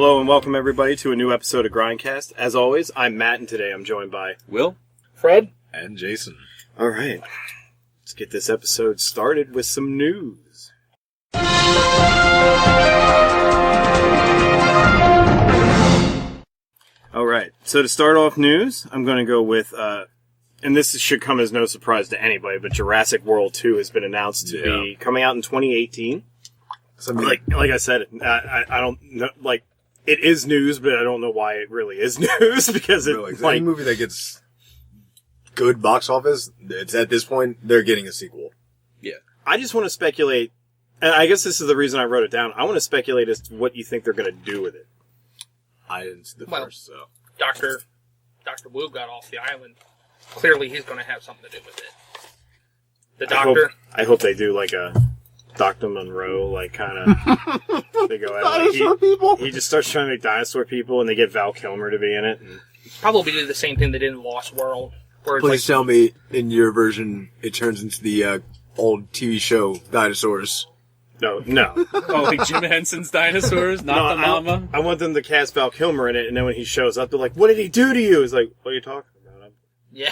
Hello and welcome everybody to a new episode of Grindcast. As always, I'm Matt and today I'm joined by Will, Fred, and Jason. Alright, let's get this episode started with some news. Alright, so to start off news, I'm going to go with, and this should come as no surprise to anybody, but Jurassic World 2 has been announced to be coming out in 2018. So, like I said, I don't know, like, it is news, but I don't know why it really is news, because it's any movie that gets good box office, it's at this point, they're getting a sequel. Yeah. I just want to speculate, and I guess this is the reason I wrote it down, I want to speculate as to what you think they're going to do with it. I didn't see the first, so. Dr. Wu got off the island. Clearly he's going to have something to do with it. The doctor. I hope they do like a Dr. Monroe, like, kind of, they go at Dinosaur people? He just starts trying to make dinosaur people, and they get Val Kilmer to be in it. And probably do the same thing they did in Lost World. Where it's Please tell me, in your version, it turns into the old TV show Dinosaurs. No. oh, like Jim Henson's dinosaurs, not the mama. I want them to cast Val Kilmer in it, and then when he shows up, they're like, "What did he do to you?" He's like, "What are you talking about?" Yeah.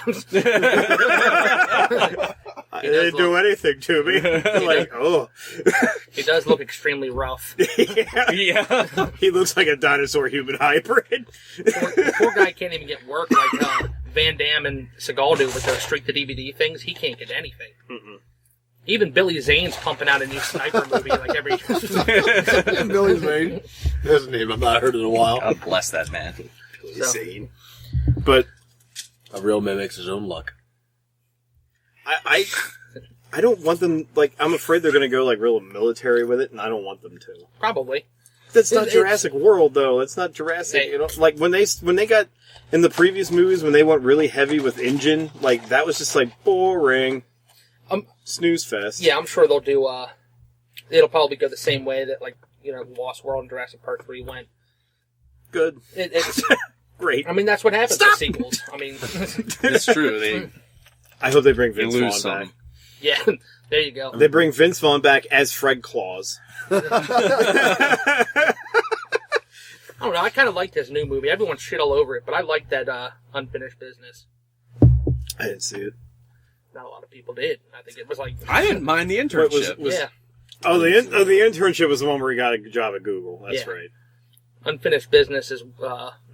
He didn't do anything to me. Like, oh. He does look extremely rough. Yeah. He looks like a dinosaur-human hybrid. The poor guy can't even get work like Van Damme and Seagal do with their straight-to-DVD things. He can't get anything. Mm-mm. Even Billy Zane's pumping out a new sniper movie like every... Billy Zane? There's a name I've not heard in a while. God bless that man. Billy Zane. But... a real man makes his own luck. I don't want them, like, I'm afraid they're going to go, like, real military with it, and I don't want them to. Probably. That's not Jurassic World, though. It's not Jurassic, you know? Like, when they got, in the previous movies, when they went really heavy with engine, like, that was just, like, boring. Snooze fest. Yeah, I'm sure they'll do, it'll probably go the same way that, like, you know, Lost World and Jurassic Park 3 went. Good. It's great. I mean, that's what happens with sequels. I mean... It's true. I hope they bring Vince Vaughn back. Yeah, there you go. They bring Vince Vaughn back as Fred Claus. I don't know, I kind of like this new movie. Everyone shit all over it, but I like that Unfinished Business. I didn't see it. Not a lot of people did. I think it was like... I didn't mind the internship. Yeah. Oh, the internship was the one where he got a job at Google. That's right. Unfinished Business is...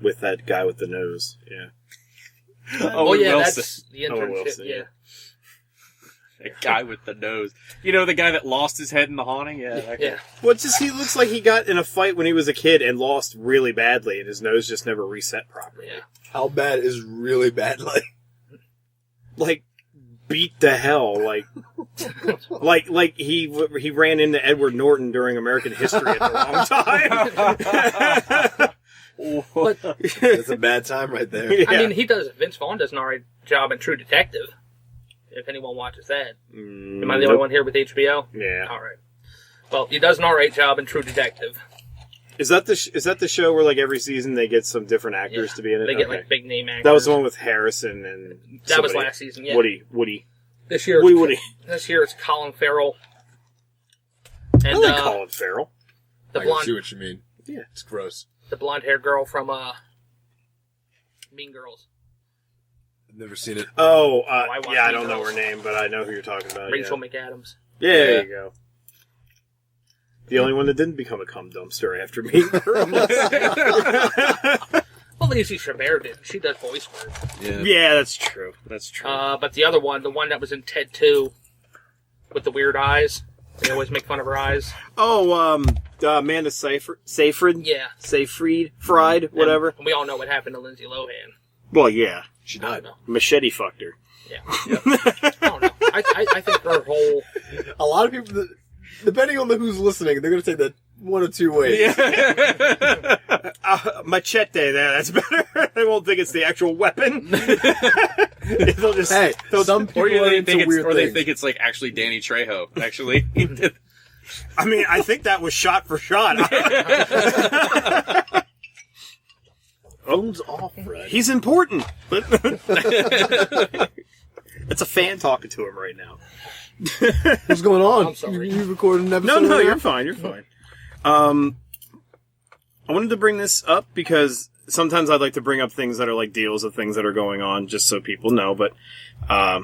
with that guy with the nose, yeah. Oh, yeah, Wilson. That's the internship, Wilson, yeah. A guy with the nose. You know, the guy that lost his head in The Haunting? Yeah. That guy. Well, it's just he looks like he got in a fight when he was a kid and lost really badly, and his nose just never reset properly. Yeah. How bad is really bad? Like beat to hell, like he ran into Edward Norton during American history at the wrong time. But, that's a bad time right there. Yeah. I mean, Vince Vaughn does an alright job in True Detective. If anyone watches that. Am I the only one here with HBO? Yeah. Alright. Well, he does an alright job in True Detective. Is that the show where, like, every season they get some different actors to be in it? They get, like, big name actors. That was the one with Harrison and that was last season, yeah. Woody. This year it's Colin Farrell. And, I like Colin Farrell. I can see what you mean. Yeah. It's gross. The blonde-haired girl from Mean Girls. I've never seen it. Oh, I I don't know her name, but I know who you're talking about. Rachel McAdams. Yeah, there you go. The only one that didn't become a cum dumpster after Mean Girls. Well, Lacey Chabert did. She does voice work. Yeah, that's true. That's true. But the other one, the one that was in Ted 2, with the weird eyes. They always make fun of her eyes. Oh, Amanda Seyfried? Yeah. Fried, whatever. And we all know what happened to Lindsay Lohan. Well, yeah. She died. Machete fucked her. Yeah. I don't know. I think her whole... A lot of people, depending on who's listening, they're going to take that one or two ways. Yeah. Machete there, that's better. They won't think it's the actual weapon. They'll just... Hey, some people they think it's like actually Danny Trejo. Actually. I mean, I think that was shot for shot. Phone's off, Fred. He's important. It's a fan talking to him right now. What's going on? I'm sorry. You recorded an episode? No, you're fine. You're fine. I wanted to bring this up because sometimes I'd like to bring up things that are like deals of things that are going on just so people know, but I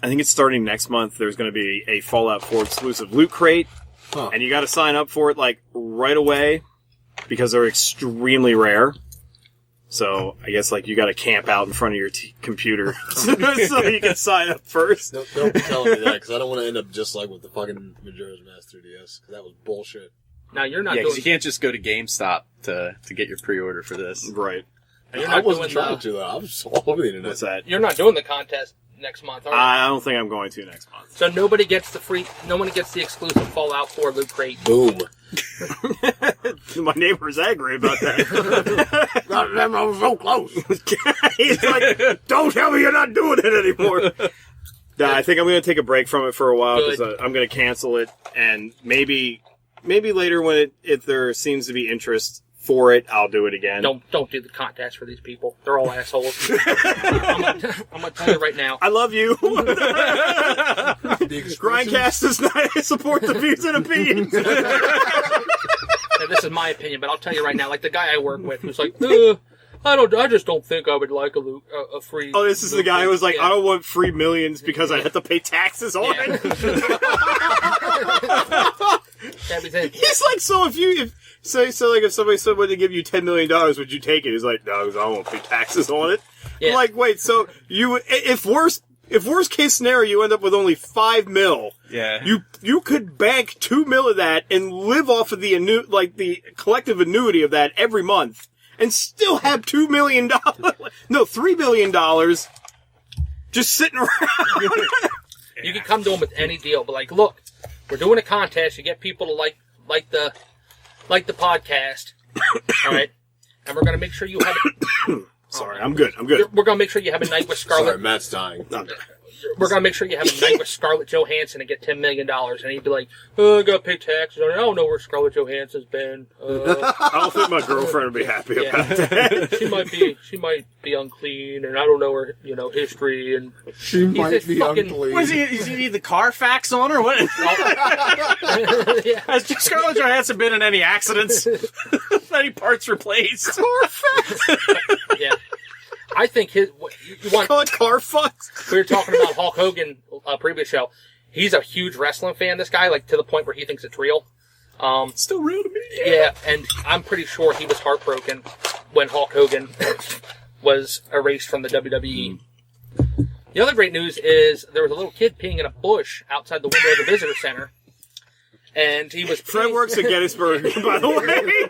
think it's starting next month. There's going to be a Fallout 4 exclusive loot crate, and you got to sign up for it like right away because they're extremely rare. So I guess like you got to camp out in front of your computer so you can sign up first. Don't be telling me that because I don't want to end up just like with the fucking Majora's Mask 3DS because that was bullshit. Now you're not. Yeah, doing... because you can't just go to GameStop to get your pre-order for this. Right. You're I not wasn't doing trying to though. I was all over the internet. What's that? You're not doing the contest next month, are you? I don't think I'm going to next month. So nobody gets the exclusive Fallout 4 loot crate. Boom. My neighbor's angry about that. I was so close. He's like, don't tell me you're not doing it anymore. Nah, I think I'm going to take a break from it for a while because I'm going to cancel it, and maybe later when if there seems to be interest for it, I'll do it again. Don't do the contest for these people. They're all assholes. I'm gonna tell you right now. I love you. Grindcast does not support the views and opinions. Now, this is my opinion, but I'll tell you right now. Like the guy I work with, who's like, I just don't think I would like a free. Oh, this is the guy who was like, yeah. I don't want free millions because I have to pay taxes on Yeah. it. That was it. He's like, so if somebody said, "Would they give you $10 million? Would you take it?" He's like, "No, 'cause I won't pay taxes on it." Yeah. I'm like, wait, so if worst case scenario, you end up with only $5 million. Yeah. You could bank $2 million of that and live off of the collective annuity of that every month, and still have $2 million. No, $3 million just sitting around. You can come to them with any deal, but like, look, we're doing a contest. You get people to like the podcast, all right? And we're gonna make sure you have. Sorry, I'm good. We're gonna make sure you have a night with Scarlett. Sorry, Matt's dying. We're gonna make sure you have a night with Scarlett Johansson and get $10 million. And he'd be like, "Oh, I gotta pay taxes. I don't know where Scarlett Johansson's been. I don't think my girlfriend would be happy about that. She might be unclean, and I don't know her, history." And She might be unclean. What is he need the Carfax on or what? yeah. Has Scarlett Johansson been in any accidents? Any parts replaced? Carfax. Yeah. I think you want. Call it Carfax. We were talking about Hulk Hogan previous show. He's a huge wrestling fan. This guy, like to the point where he thinks it's real. It's still real to me. Yeah, and I'm pretty sure he was heartbroken when Hulk Hogan was erased from the WWE. The other great news is there was a little kid peeing in a bush outside the window of the visitor center. And he was... Fred works at Gettysburg, by the way.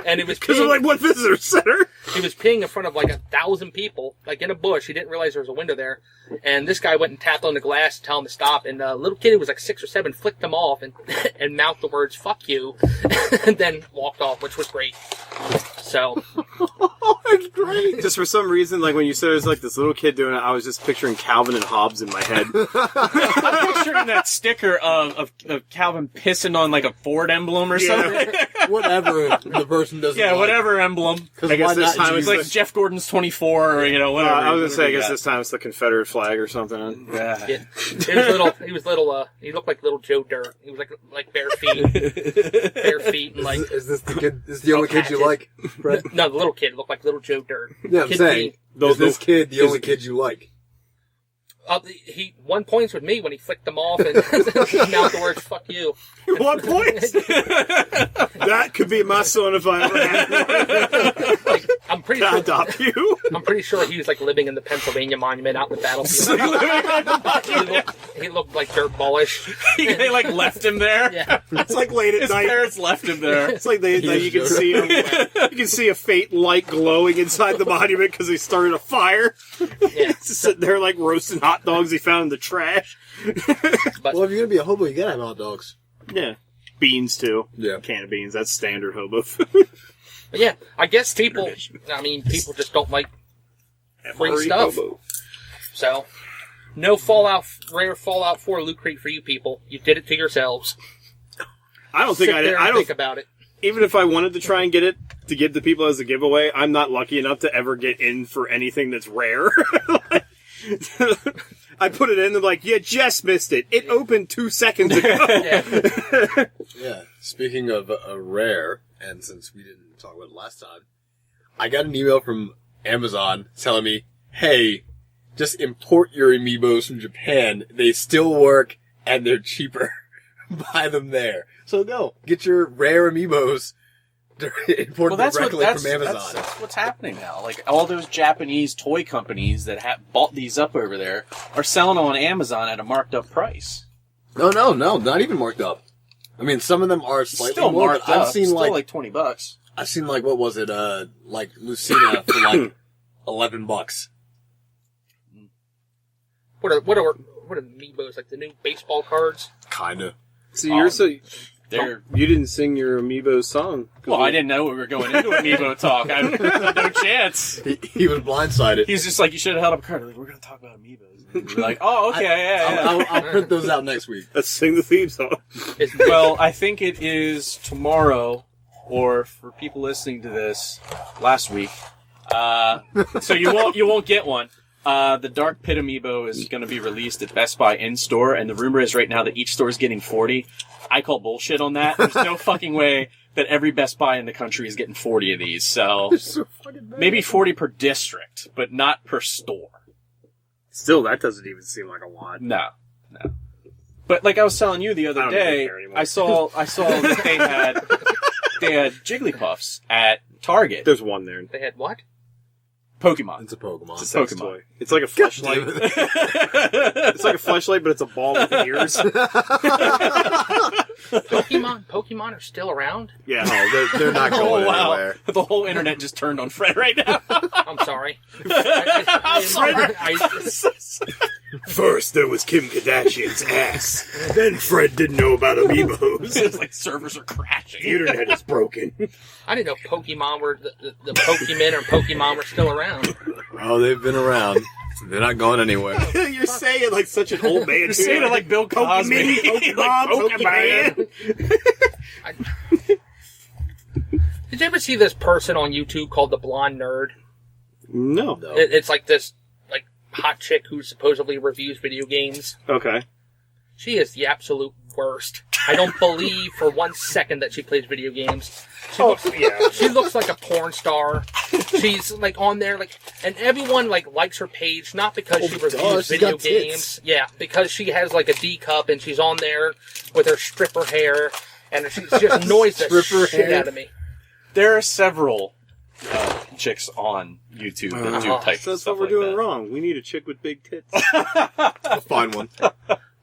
And he was Because I'm like, what visitor center? He was peeing in front of like 1,000 people, like in a bush. He didn't realize there was a window there. And this guy went and tapped on the glass to tell him to stop. And a little kid who was like 6 or 7 flicked him off and mouthed the words, "fuck you," and then walked off, which was great. So... Oh, that's great. Just for some reason, like when you said it was like this little kid doing it, I was just picturing Calvin and Hobbes in my head. I'm picturing that sticker of Calvin pissing on like a Ford emblem or something. Whatever the person doesn't Yeah, like. whatever emblem. I guess this time It's like Jeff Gordon's 24 or, whatever. I was going to say, I guess this time it's the Confederate flag or something. Yeah. Yeah. He was little, he looked like little Joe Dirt. He was like bare feet. Bare feet and like... Is this the kid? Is the only kid you like, Brett? No, the little kid looked like little Joe Dirt. Yeah, I'm Kid saying. feet. Is this kid the only kid you like? He won points with me when he flicked them off and mouthed the words "fuck you." 1 point? That could be my son if I ever had one. Like, I'm pretty Can I sure. adopt you? I'm pretty sure he was like living in the Pennsylvania Monument out in the battlefield. he looked like dirt ballish. They like left him there. Yeah. It's like late at His night. parents left him there. It's like you can see a faint light glowing inside the monument because they started a fire. Yeah. Just sitting there like roasting hot dogs he found in the trash. But Well, if you're gonna be a hobo, you gotta have hot dogs. Yeah. Beans too. Yeah. Can of beans. That's standard hobo food. but yeah, I guess people just don't like free stuff. Hobo. So, no rare Fallout 4 loot crate for you people. You did it to yourselves. I don't think Sit there and I don't think about it. even if I wanted to try and get it to give to people as a giveaway, I'm not lucky enough to ever get in for anything that's rare. I put it in, they're like, you just missed it. It opened 2 seconds ago. Yeah. Speaking of rare, and since we didn't talk about it last time, I got an email from Amazon telling me, hey, just import your amiibos from Japan. They still work, and they're cheaper. Buy them there. So go. Get your rare amiibos imported directly from Amazon. That's what's happening now. Like, all those Japanese toy companies that bought these up over there are selling them on Amazon at a marked up price. No, not even marked up. I mean, some of them are slightly Still more, marked but up. I've seen Still like $20. I've seen like, what was it, like Lucina for like $11. What are amiibos, like the new baseball cards? Kinda. So you didn't sing your amiibo song. Well, I didn't know we were going into amiibo talk. I had no chance. He was blindsided. He's just like, you should have held up a card. Like, we're going to talk about amiibos. And we're like, oh, okay, yeah. I'll print those out next week. Let's sing the theme song. Well, I think it is tomorrow, or for people listening to this, last week. So you won't get one. The Dark Pit amiibo is going to be released at Best Buy in-store, and the rumor is right now that each store is getting 40. I call bullshit on that. There's no fucking way that every Best Buy in the country is getting 40 of these. So maybe 40 per district, but not per store. Still, that doesn't even seem like a lot. No. But like I was telling you the other day, I saw that they had Jigglypuffs at Target. There's one there. They had what? Pokemon. It's a Pokemon. It's a sex toy. It's like a fleshlight. It's like a fleshlight, but it's a ball with ears. Pokemon are still around? Yeah. No, they're not going anywhere. The whole internet just turned on Fred right now. I'm sorry. I'm sorry. First, there was Kim Kardashian's ass. Then Fred didn't know about amiibos. It's like servers are crashing. The internet is broken. I didn't know Pokemon were the Pokemon or Pokemon were still around. Oh, they've been around. They're not going anywhere. You're saying it like such an old man. You're saying it like Bill Cosby. Pokemon. Did you ever see this person on YouTube called the Blonde Nerd? No. It's like this hot chick who supposedly reviews video games. Okay. She is the absolute worst. I don't believe for 1 second that she plays video games. She looks like a porn star. She's like on there, and everyone likes her page, not because she reviews video games. Yeah, because she has like a D cup and she's on there with her stripper hair, and she just annoys the shit out of me. There are several chicks on YouTube that do type So that's stuff what we're like doing that. wrong. We need a chick with big tits. I'll find one.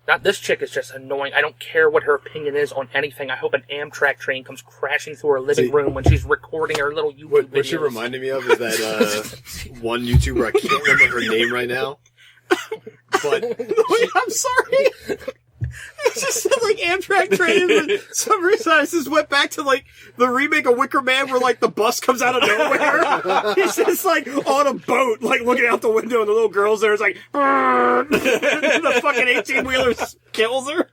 Not this chick is just annoying. I don't care what her opinion is on anything. I hope an Amtrak train comes crashing through her living room when she's recording her little YouTube videos. What she reminded me of is that one YouTuber, I can't remember her name right now. But I'm sorry. It's just like Amtrak train, and for some reason I just went back to the remake of Wicker Man where the bus comes out of nowhere. He's just on a boat, looking out the window, and the little girl's there. It's like, the fucking 18-wheeler kills her.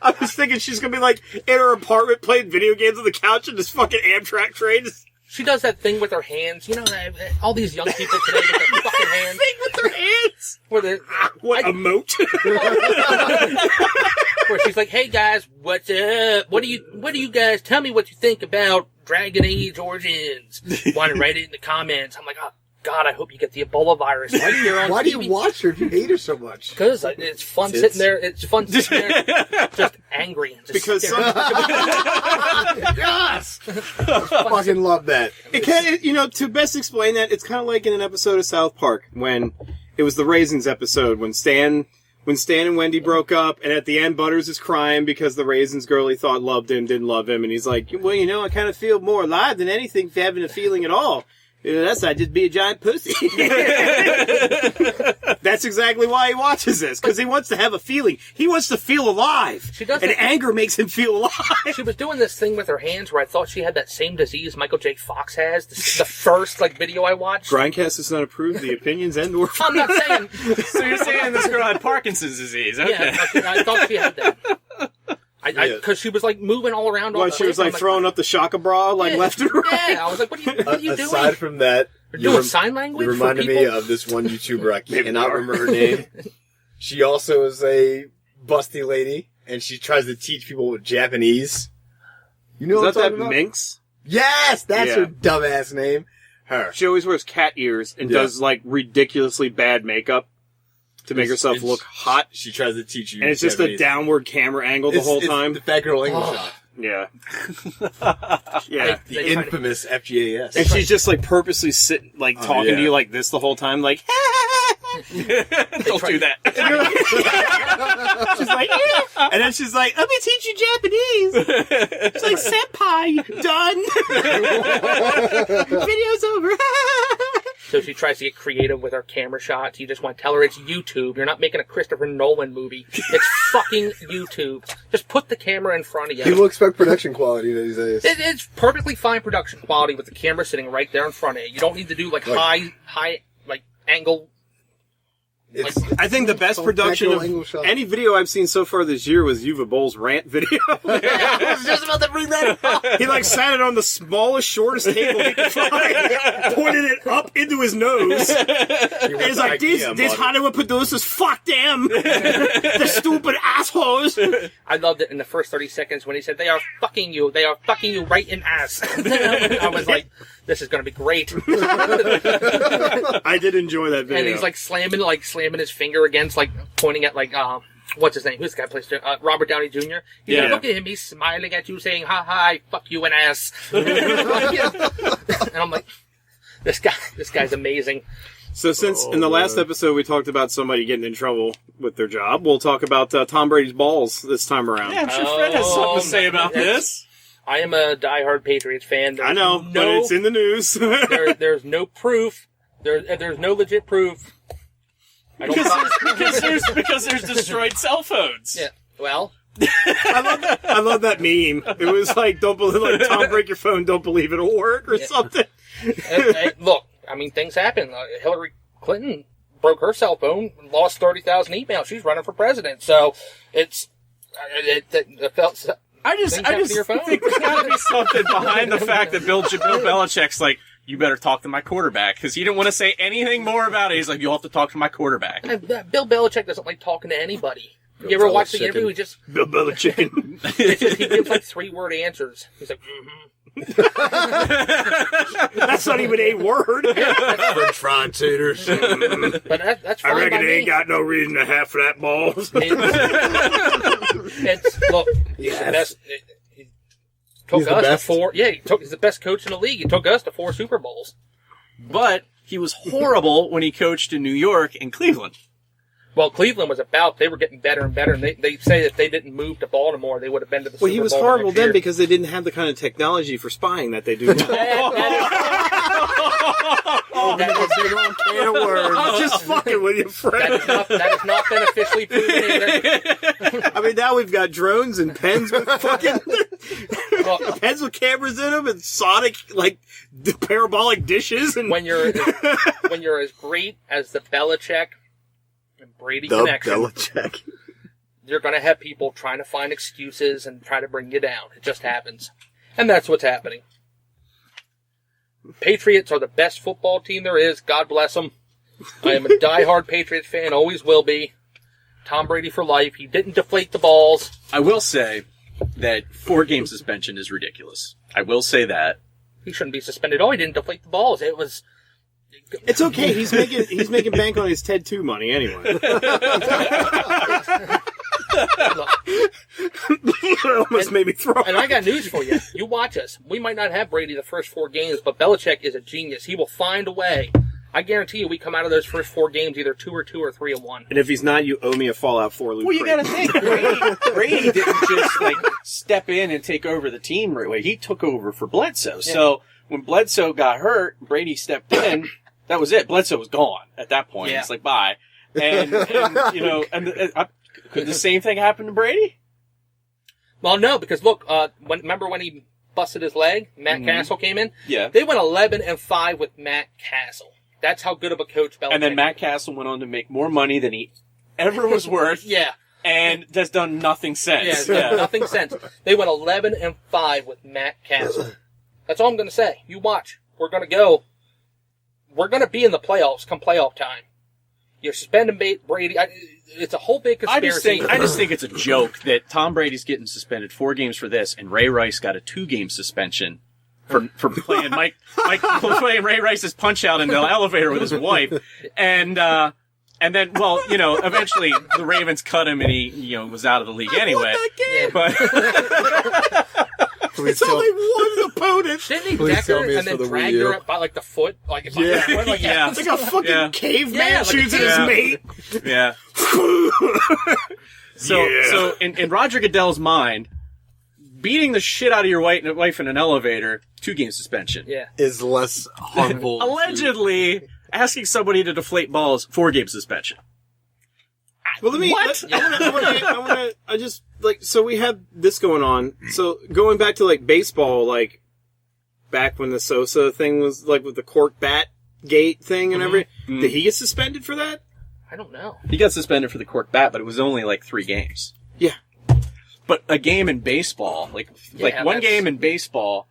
I was thinking she's gonna be in her apartment playing video games on the couch, and this fucking Amtrak train just... She does that thing with her hands. You know, all these young people today with their fucking hands. Thing with their hands. Where a moat. Where she's like, "Hey guys, what's up? What do you guys tell me what you think about Dragon Age Origins? Want to write it in the comments?" I'm like, "Oh God, I hope you get the Ebola virus." Why do you watch her if you hate her so much? Because it's fun sitting there. It's fun sitting there, just angry. And just Because yes, fucking love that. It can, to best explain that, it's kind of like in an episode of South Park when it was the Raisins episode when Stan and Wendy broke up, and at the end Butters is crying because the Raisins girl he thought loved him didn't love him, and he's like, well, I kind of feel more alive than anything for having a feeling at all. That's I'd just be a giant pussy. That's exactly why he watches this, because he wants to have a feeling. He wants to feel alive. She does and anger makes him feel alive. She was doing this thing with her hands where I thought she had that same disease Michael J. Fox has. The first video I watched. Grindcast is not approved. The opinions and or I'm not saying. So you're saying this girl had Parkinson's disease? Okay. Yeah, I thought she had that. Because she was moving all around. Well, she was throwing up the shaka bra left and right. Yeah, I was like, what are you doing? Aside from that, you're doing sign language. You reminded me of this one YouTuber. I cannot remember her name. She also is a busty lady, and she tries to teach people Japanese. You know Is what that I'm talking about? Minx? Yes, that's Yeah. her dumbass name. Her. She always wears cat ears and Yeah. does, like, ridiculously bad makeup to make herself look hot. She tries to teach you And it's just a Japanese. downward camera angle the whole time. It's the fat girl English shot. Yeah. Yeah. The infamous FGAS. And she's just, like, purposely sitting, like, talking yeah. to you like this the whole time, like, Don't do that. she's like, "Yeah." And then she's like, let me teach you Japanese. It's like, senpai, done. Video's over. So she tries to get creative with her camera shots. You just want to tell her it's YouTube. You're not making a Christopher Nolan movie. It's fucking YouTube. Just put the camera in front of you. People expect production quality these days. It's perfectly fine production quality with the camera sitting right there in front of you. You don't need to do like high like angle. It's I think the best production of angle shot. any video I've seen so far this year was Yuva Bowl's rant video. I was just about to bring that up. He like sat it on the smallest, shortest table he could find, pointed it up into his nose. And he's like, these Hollywood producers, fuck them. The stupid assholes. I loved it in the first 30 seconds when he said, they are fucking you right in ass. I was like, this is going to be great. I did enjoy that video. And he's like slamming his finger against, like pointing at like what's his name? Who's the guy plays Robert Downey Jr. He's like, look at him, he's smiling at you, saying, "Ha ha, I fuck you an ass." And I'm like, this guy's amazing. So since in the last episode we talked about somebody getting in trouble with their job, we'll talk about Tom Brady's balls this time around. Yeah, I'm sure Fred has something to say about this. I am a diehard Patriots fan. I know, but it's in the news. There's no proof. There's no legit proof. Because there's destroyed cell phones. Yeah. Well, I love that meme. It was like, don't believe, like, Tom, break your phone, don't believe it'll work, or something. hey, look, I mean, things happen. Hillary Clinton broke her cell phone, lost 30,000 emails. She's running for president, so it felt. I just think there's got to be something behind the fact that Bill Belichick's like, you better talk to my quarterback, because he didn't want to say anything more about it. He's like, you'll have to talk to my quarterback. Bill Belichick doesn't like talking to anybody. You ever watch the interview? He just Bill Belichick. he gives like 3-word answers. He's like, That's not even a word. French fried taters. But that's fine. I reckon by they ain't me. got no reason to have for that balls. Look, he's the best. He took us to 4. Yeah, he's the best coach in the league. He took us to 4 Super Bowls. But he was horrible when he coached in New York and Cleveland. Well, Cleveland was they were getting better and better, and they say if they didn't move to Baltimore, they would have been to the Super Bowl. Well, he was the horrible next then year. because they didn't have the kind of technology for spying that they do now. Can of words. I'm just fucking with you, Fred. that has not been officially proven either. I mean, now we've got drones and pens with fucking Well, pens with cameras in them and sonic, like, parabolic dishes. And when you're as great as the Belichick and Brady The connection, Belichick. you're going to have people trying to find excuses and try to bring you down. It just happens. And that's what's happening. Patriots are the best football team there is. God bless them. I am a diehard Patriots fan, always will be. Tom Brady for life. He didn't deflate the balls. I will say that 4-game suspension is ridiculous. I will say that. He shouldn't be suspended. Oh, he didn't deflate the balls. It was... it's okay. He's making bank on his TED 2 money anyway. It almost made me throw. And I got news for you. You watch us. We might not have Brady the first 4 games, but Belichick is a genius. He will find a way. I guarantee you we come out of those first 4 games either 2-2 or 3-1. And if he's not, you owe me a Fallout 4 loot. Well, you gotta think, Brady didn't just, like, step in and take over the team right away. He took over for Bledsoe. Yeah. So, when Bledsoe got hurt, Brady stepped in, that was it. Bledsoe was gone at that point. Yeah. It's like, bye. And you know, could the same thing happen to Brady? Well, no, because look, remember when he busted his leg? Matt Castle came in? Yeah. They went 11-5 with Matt Castle. That's how good of a coach Belichick And then Matt Castle went on to make more money than he ever was worth. Yeah. And has done nothing since. Yeah, nothing since. They went 11-5 with Matt Castle. That's all I'm going to say. You watch. We're going to be in the playoffs come playoff time. You're suspending Brady. It's a whole big conspiracy. I just think it's a joke that Tom Brady's getting suspended 4 games for this, and Ray Rice got a 2-game suspension for playing playing Ray Rice's Punch Out in the elevator with his wife, and then, well, eventually the Ravens cut him, and he, was out of the league anyway. But it's only one opponent. Didn't he deck her and then drag her up by like the foot? Like, yeah. It's like a fucking caveman shoots at his mate. Yeah. So in Roger Goodell's mind, beating the shit out of your wife in an elevator, 2-game suspension. Yeah. Is less harmful. Allegedly, asking somebody to deflate balls, 4-game suspension. Well, What? So we had this going on. So going back to like baseball, like back when the Sosa thing was like with the cork bat gate thing and everything, did he get suspended for that? I don't know. He got suspended for the cork bat, but it was only like 3 games. Yeah. But a game in baseball, like one game in baseball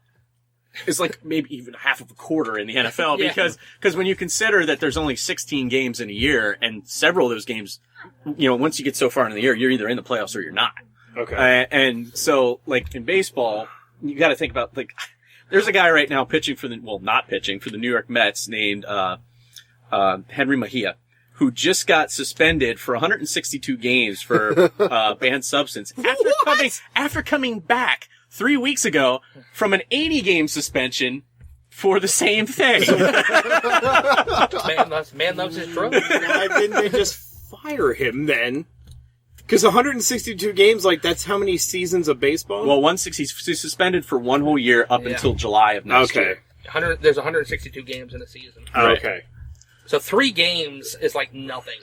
is like maybe even half of a quarter in the NFL because when you consider that there's only 16 games in a year and several of those games, once you get so far in the year, you're either in the playoffs or you're not. Okay. And so like in baseball, you got to think about like there's a guy right now not pitching for the New York Mets named Henry Mejia, who just got suspended for 162 games for banned substance after coming back 3 weeks ago from an 80-game suspension for the same thing. Man loves his drug. Why didn't they just fire him then? Because 162 games, like, that's how many seasons of baseball? Well, 160, he's suspended for 1 whole year up until July of next year. There's 162 games in a season. Right. Okay. So 3 games is like nothing.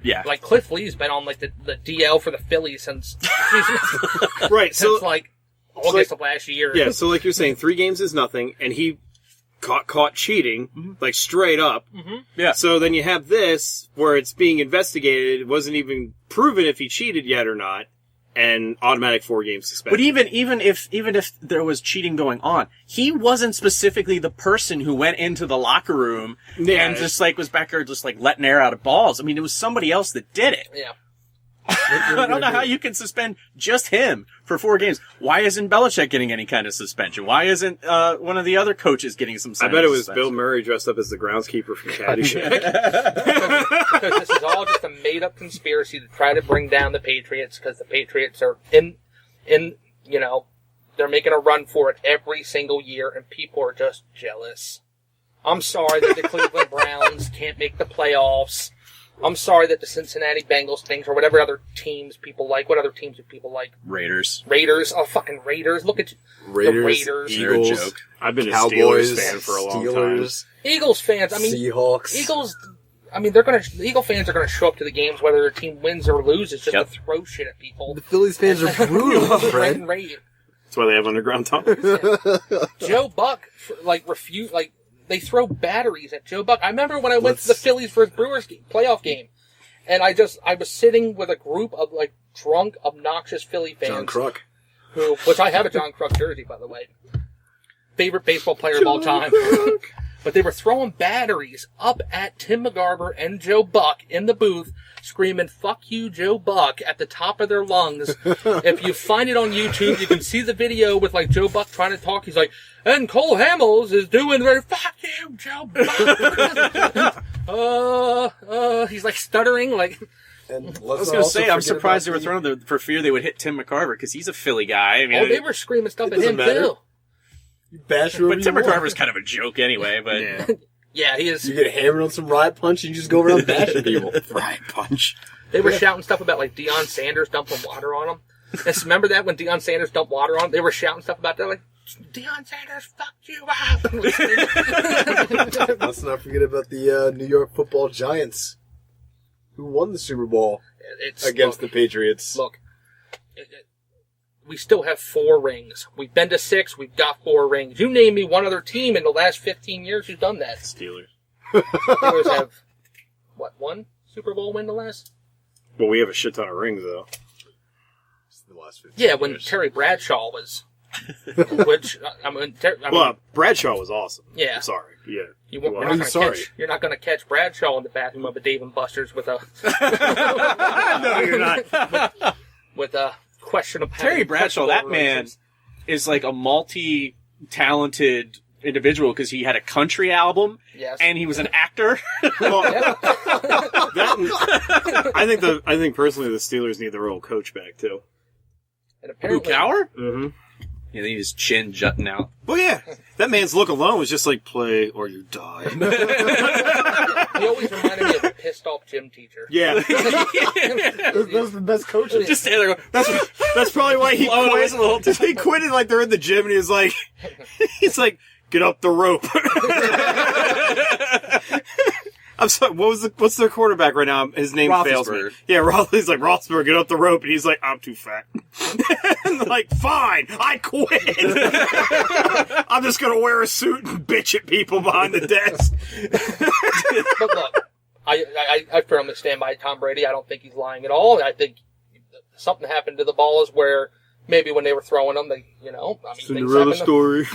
Yeah. Like Cliff Lee's been on like the DL for the Phillies since Right. since like August of last year. Yeah, so like you're saying, 3 games is nothing, and he caught cheating, like straight up. Mm-hmm. Yeah. So then you have this, where it's being investigated, it wasn't even proven if he cheated yet or not, and automatic 4-game suspension. But even if there was cheating going on, he wasn't specifically the person who went into the locker room and just like was back there just like letting air out of balls. I mean, it was somebody else that did it. Yeah. I don't know how you can suspend just him for 4 games. Why isn't Belichick getting any kind of suspension? Why isn't one of the other coaches getting some? I bet it was Bill Murray dressed up as the groundskeeper from Caddyshack. Because this is all just a made-up conspiracy to try to bring down the Patriots, because the Patriots are they're making a run for it every single year, and people are just jealous. I'm sorry that the Cleveland Browns can't make the playoffs. I'm sorry that the Cincinnati Bengals things, or whatever other teams people like. What other teams do people like? Raiders. Oh, fucking Raiders. Look at the Raiders. Eagles. They're a joke. I've been a Cowboys, Steelers fan for a long Steelers, time. Eagles fans. I mean, Seahawks. Eagles. I mean, Eagle fans are gonna show up to the games whether their team wins or loses, just to throw shit at people. The Phillies fans are brutal, Fred. That's why they have underground tunnels. Joe Buck, they throw batteries at Joe Buck. I remember when I went to the Phillies for his Brewers playoff game, and I was sitting with a group of like drunk, obnoxious Philly fans. John Kruk. Which I have a John Kruk jersey, by the way. Favorite baseball player of all time. But they were throwing batteries up at Tim McGarver and Joe Buck in the booth, screaming, "Fuck you, Joe Buck," at the top of their lungs. If you find it on YouTube, you can see the video with like Joe Buck trying to talk. He's like, "And Cole Hamels is doing very, fuck you, Joe Buck." He's like stuttering, like. And I was going to say, I'm surprised they were throwing them for fear they would hit Tim McCarver, because he's a Philly guy. I mean, they were screaming stuff at him, too. Bash but Tim McCarver's kind of a joke anyway, but... Yeah, he is. You get hammered on some riot punch and you just go around bashing people. Riot punch. They were shouting stuff about, like, Deion Sanders dumping water on him. And remember that when Deion Sanders dumped water on him? They were shouting stuff about that, like, "Deion Sanders, fuck you up." Let's not forget about the New York Football Giants, who won the Super Bowl against the Patriots. Look, we still have 4 rings. We've been to 6. We've got 4 rings. You name me one other team in the last 15 years who's done that. Steelers. Steelers have, 1 Super Bowl win the last? Well, we have a shit ton of rings, though. The last 15 Yeah, when years. Terry Bradshaw was Which Well, Bradshaw was awesome. Yeah. I'm sorry. Yeah. You're not going to catch Bradshaw in the bathroom of a Dave & Buster's with a No, you're not. with a question of Terry Bradshaw, that man is like a multi-talented individual because he had a country album, yes, and he was an actor. Well, I think personally the Steelers need their old coach back too. And apparently, Cowher? Mm-hmm. Yeah, his chin jutting out. Well, yeah, that man's look alone was just like play or you die. He always reminded me of a pissed off gym teacher. Yeah, Those are the best coaches. Just stand there. that's probably why he Blowing quit. his little He quit it like they're in the gym, and he's like, get up the rope. I'm sorry. What's their quarterback right now? His name fails me. Yeah, he's like Roethlisberger, get up the rope, and he's like, I'm too fat. And they're like, fine, I quit. I'm just gonna wear a suit and bitch at people behind the desk. But look, I firmly stand by Tom Brady. I don't think he's lying at all. I think something happened to the balls where maybe when they were throwing them, Cinderella story.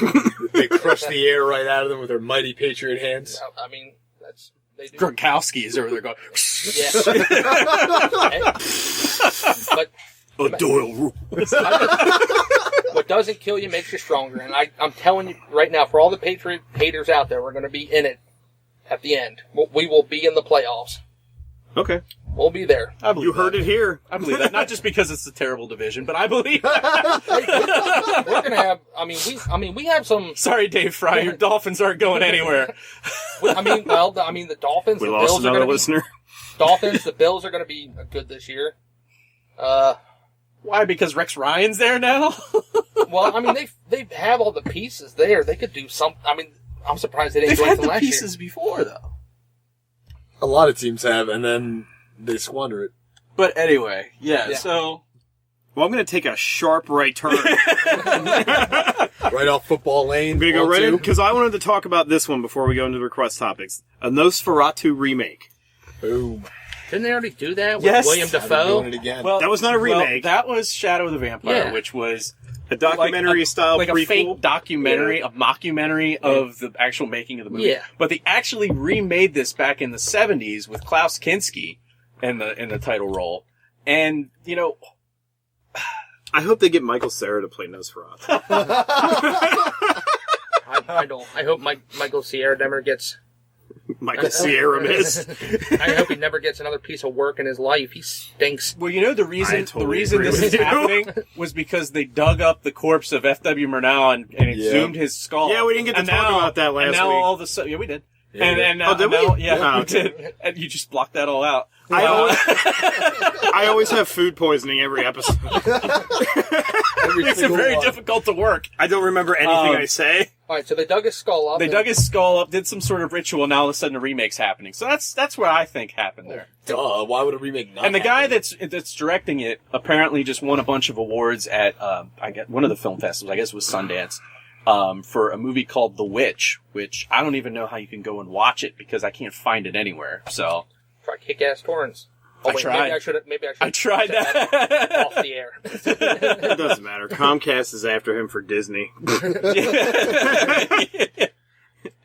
They crushed the air right out of them with their mighty Patriot hands. I mean, that's. Gronkowski is over there going. Yeah. But A Doyle rule. what doesn't kill you makes you stronger. And I'm telling you right now, for all the Patriot haters out there, we're going to be in it at the end. We will be in the playoffs. Okay. We'll be there. You heard it here. I believe that. Not just because it's a terrible division, but I believe We're going to have. We have some. Sorry, Dave Fry. Your Dolphins aren't going anywhere. The Dolphins. We the lost Bills another listener. Dolphins. The Bills are going to be good this year. Why? Because Rex Ryan's there now? Well, they have all the pieces there. They could do something. I'm surprised they didn't do anything last year. They've had the pieces before, though. A lot of teams have, and then they squander it. But anyway, yeah. So. Well, I'm going to take a sharp right turn. Right off football lane. I'm going to go right in, because I wanted to talk about this one before we go into the request topics. A Nosferatu remake. Boom. Didn't they already do that with Yes. William Dafoe? Doing it again. Well, That was not a remake. that was Shadow of the Vampire, Yeah. which was A documentary-style like prequel. a fake documentary, a mockumentary of the actual making of the movie. Yeah. But they actually remade this back in the 70s with Klaus Kinski in the title role. And, I hope they get Michael Cera to play Nosferatu. I don't. I hope Michael Cera never gets. Michael Cera miss. I hope he never gets another piece of work in his life. He stinks. Well, the reason totally this agree is with you. happening was because they dug up the corpse of F.W. Murnau and exhumed his skull. Yeah, we didn't get to talk about that last and now week. all of a sudden, yeah, we did. Yeah, and now, did we? now- yeah, Oh, we okay. did. And you just blocked that all out. I always have food poisoning every episode. It's very difficult to work. I don't remember anything I say. All right, so they dug his skull up. They dug his skull up, did some sort of ritual, and now all of a sudden a remake's happening. So that's what I think happened there. Duh, why would a remake not And the guy happen? that's directing it apparently just won a bunch of awards at one of the film festivals. I guess it was Sundance. For a movie called The Witch, which I don't even know how you can go and watch it because I can't find it anywhere. So Try Kick-Ass Torrents. I tried. Maybe I should. I tried set that. off the air. It doesn't matter. Comcast is after him for Disney.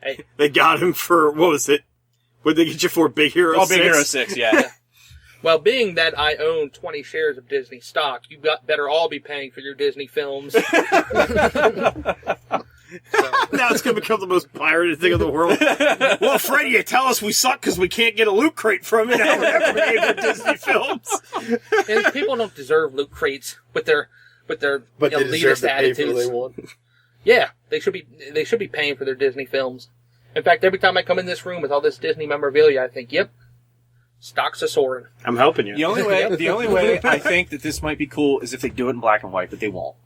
Hey, They got him for, what was it? What did they get you for? Big Hero 6? Big Hero 6, yeah. well, being that I own 20 shares of Disney stock, you better all be paying for your Disney films. Now it's going to become the most pirated thing in the world. Well, Freddie, you tell us we suck because we can't get a loot crate from it. Now we're never paying for Disney films. And people don't deserve loot crates with their But they deserve elitist to pay for what attitudes. they want. Yeah, they should be paying for their Disney films. In fact, every time I come in this room with all this Disney memorabilia, I think, yep, stocks are soaring. I'm helping you. The only way I think that this might be cool is if they do it in black and white, but they won't.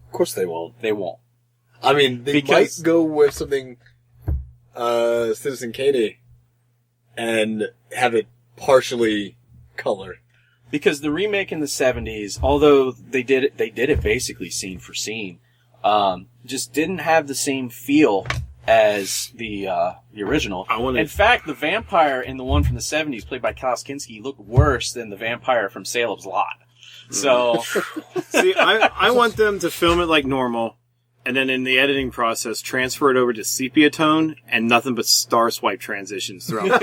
Of course they won't. They won't. I mean, they Because- might go with something, Citizen Kane and have it partially color. Because the remake in the 70s, although they did it basically scene for scene, just didn't have the same feel as the original. In fact, the vampire in the one from the 70s, played by Klaus Kinski, looked worse than the vampire from Salem's Lot. So, See, I want them to film it like normal, and then in the editing process, transfer it over to sepia tone and nothing but star swipe transitions throughout.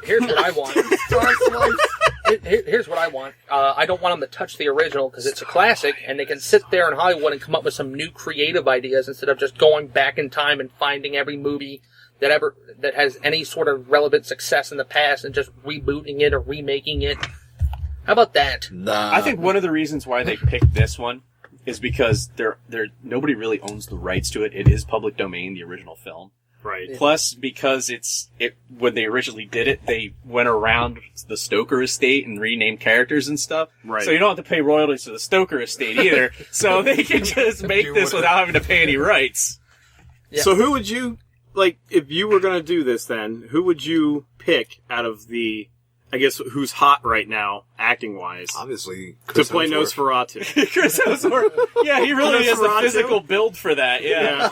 Here's what I want. Star Slice. Here's what I want. I don't want them to touch the original because it's a classic, and they can sit there in Hollywood and come up with some new creative ideas instead of just going back in time and finding every movie that has any sort of relevant success in the past and just rebooting it or remaking it. How about that? Nah. I think one of the reasons why they picked this one is because nobody really owns the rights to it. It is public domain, the original film. Right. Plus, because when they originally did it, they went around the Stoker estate and renamed characters and stuff. Right. So you don't have to pay royalties to the Stoker estate either. So they can just make this without having to pay any rights. Yeah. So who would you, like, if you were going to do this then, who would you pick out of the, I guess, who's hot right now, acting-wise, Obviously, to Chris play Hemsworth. Nosferatu? Chris Hemsworth. Yeah, he really has the Nosferatu? physical build for that. Yeah.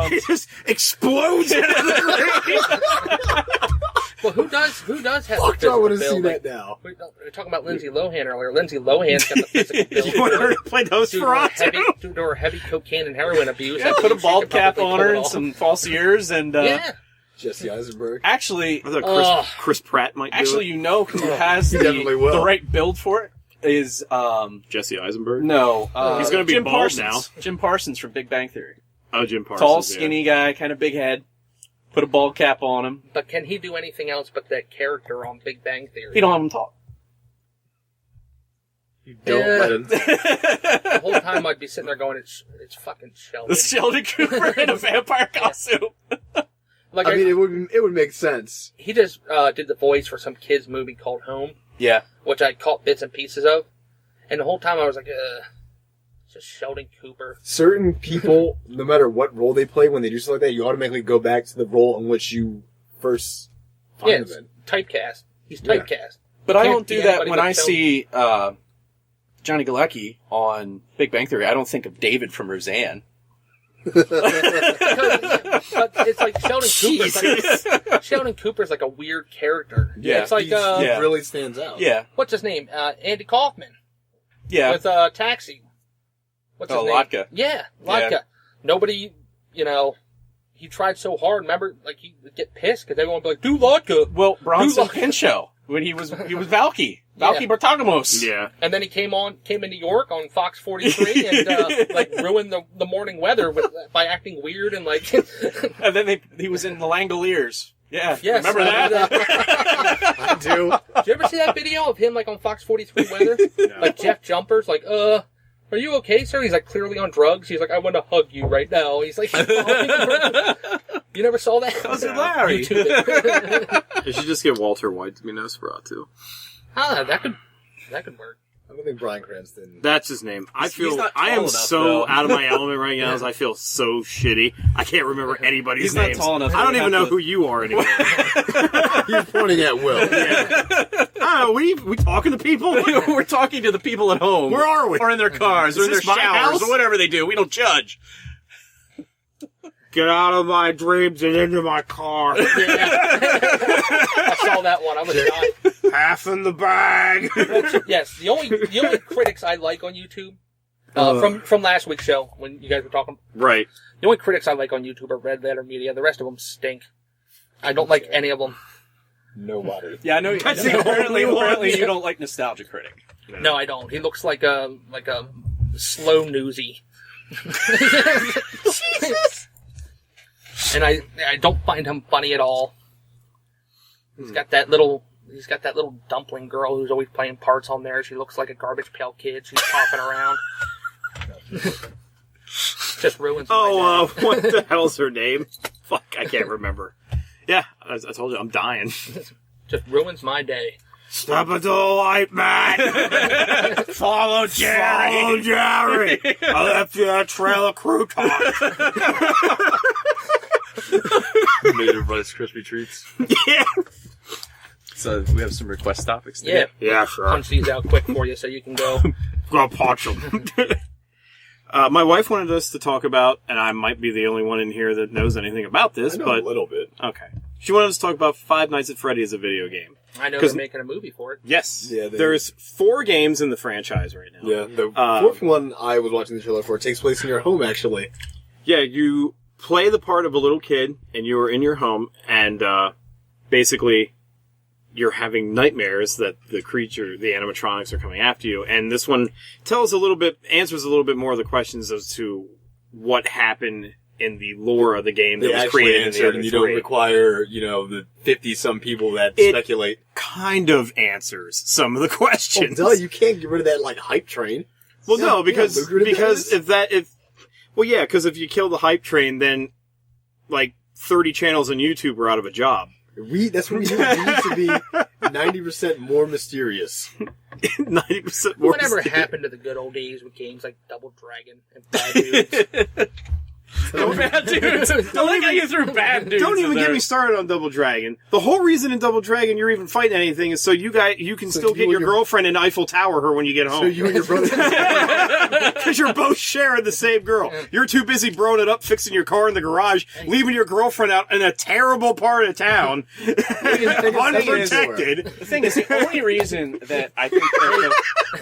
He just explodes out of the Well, who does have Fuck, the I want to physical see build? that now. We were talking about Lindsay Lohan earlier. Lindsay Lohan's got the physical build. You want her to play Due to her Nosferatu? heavy cocaine and heroin abuse. Yeah, I put a believe she bald could cap probably on pull her it and off. some false ears, and Yeah. Jesse Eisenberg. actually, I thought Ugh. Chris Pratt might do actually, it. you know who has He definitely will. the right build for it is Jesse Eisenberg? no, He's gonna be Jim bald Parsons. now. Jim Parsons from Big Bang Theory. Oh, Jim Parsons. Tall, yeah. skinny guy, kind of big head. Put a bald cap on him. But can he do anything else but that character on Big Bang Theory? You don't have him talk. You don't Yeah. let him. The whole time I'd be sitting there going, it's fucking Sheldon. This Sheldon Cooper in a vampire costume. Like I mean, it would make sense. he just did the voice for some kids movie called Home, Yeah. which I caught bits and pieces of, and the whole time I was like, it's just Sheldon Cooper. Certain people, no matter what role they play, when they do something like that, you automatically go back to the role in which you first Yeah, find it's them typecast. He's Yeah. typecast. But I Can't don't do be that anybody when but I Sheldon. see Johnny Galecki on Big Bang Theory. I don't think of David from Roseanne. But it's like Sheldon Cooper's like a weird character. Yeah. It's like He Yeah. really stands out. Yeah. what's his name? Andy Kaufman Yeah. with Taxi. What's his Oh, name? Latka. Yeah, Latka. Yeah. Nobody, he tried so hard. Remember, like he would get pissed because everyone would be like, "Do Latka." Well, Bronson Who- Pinchot when he was Valky. Valky Yeah. Bartagamos. Yeah. And then he came in New York on Fox 43 and ruined the morning weather by acting weird and like. And then he was in the Langoliers. Yeah. Yes, Remember that? I do. Did you ever see that video of him like on Fox 43 weather? Like Jeff Jumpers, like, are you okay, sir? He's like clearly on drugs. He's like, I want to hug you right now. He's like, you never saw that? That was hilarious. YouTube it. You should just get Walter White to be Nosferatu. That could work. I don't think Bryan Cranston. That's his name. I He's feel not I tall am enough, so though. out of my element right now. As I feel so shitty. I can't remember anybody's He's not names. tall enough. I don't They even have know to- who you are anymore. He's pointing at Will. Oh, we talking to people? We're talking to the people at home. Where are we? Or in their cars, or Is in their this my showers, house? or whatever they do. We don't judge. Get out of my dreams and into my car. I saw that one. I was dying. Half in the bag. Yes, the only critics I like on YouTube from last week's show when you guys were talking. Right. The only critics I like on YouTube are Red Letter Media. The rest of them stink. I don't like any of them. Nobody. Yeah, I know. That's the only one. Apparently you don't like Nostalgia Critic. No, I don't. He looks like a slow newsy. And I don't find him funny at all. He's got that little dumpling girl who's always playing parts on there. She looks like a Garbage Pail Kid. She's popping around. Just ruins my day. What the hell's her name? Fuck, I can't remember. Yeah, I told you, I'm dying. Just ruins my day. Step into the light, man. Follow Jerry. Follow Jerry. I left you a trail of croutons. Native Rice Krispie treats. Yeah. So we have some request topics. Yeah. Yeah, sure. Punch these out quick for you so you can go. Go punch them. My wife wanted us to talk about, and I might be the only one in here that knows anything about this, I know but a little bit. okay. She wanted us to talk about Five Nights at Freddy's, a video game. I know they're making a movie for it. Yes. Yeah, There's 4 games in the franchise right now. Yeah, the fourth one I was watching the trailer for takes place in your home, actually. Yeah, you play the part of a little kid, and you are in your home, and basically you're having nightmares that the animatronics are coming after you. And this one answers a little bit more of the questions as to what happened in the lore of the game that was created in the other and you three. don't require, the 50-some people that speculate. Kind of answers some of the questions. Oh, duh, you can't get rid of that, hype train. Well, no, because if you kill the hype train, then, 30 channels on YouTube are out of a job. That's what we need. We need to be 90% more mysterious. 90% more Whatever happened to the good old days with games like Double Dragon and Bad Dudes? No bad dudes. Don't let you through bad dudes. Don't even get me started on Double Dragon. The whole reason in Double Dragon you're even fighting anything is so you can still get your girlfriend and Eiffel Tower her when you get home. So you and your brother... Because you're both sharing the same girl. You're too busy blowing it up, fixing your car in the garage, leaving your girlfriend out in a terrible part of town, unprotected. The thing is, the only reason that I think that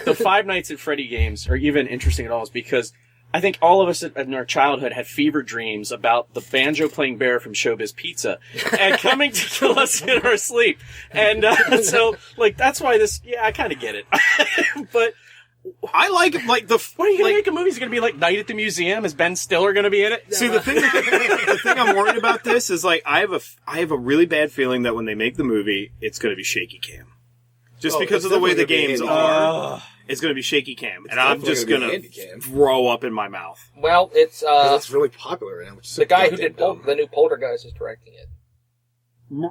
the Five Nights at Freddy games are even interesting at all is because I think all of us in our childhood had fever dreams about the banjo-playing bear from Showbiz Pizza and coming to kill us in our sleep. And so, that's why I kind of get it. But I like it, what are you going to make a movie? Is it going to be like Night at the Museum? Is Ben Stiller going to be in it? See, the thing I'm worried about this is, I have a really bad feeling that when they make the movie, it's going to be shaky cam. Just because of the way the games are. It's going to be shaky cam, and I'm just going to throw up in my mouth. Well, it's that's really popular right now. Which is the guy who did the new Poltergeist is directing it.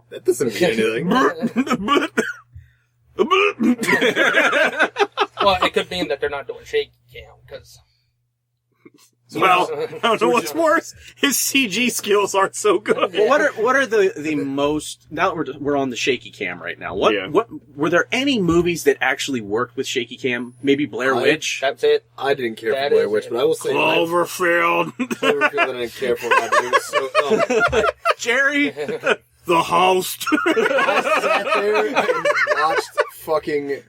That doesn't mean anything. Well, it could mean that they're not doing shaky cam because. Well, I don't know what's worse. His CG skills aren't so good. Well, what are the most, now that we're on the shaky cam right now, what were there any movies that actually worked with shaky cam? Maybe Blair Witch? That's it. I didn't care for Blair Witch, but I will say Cloverfield. Cloverfield I didn't care for. It was Jerry, the host. I sat there and watched fucking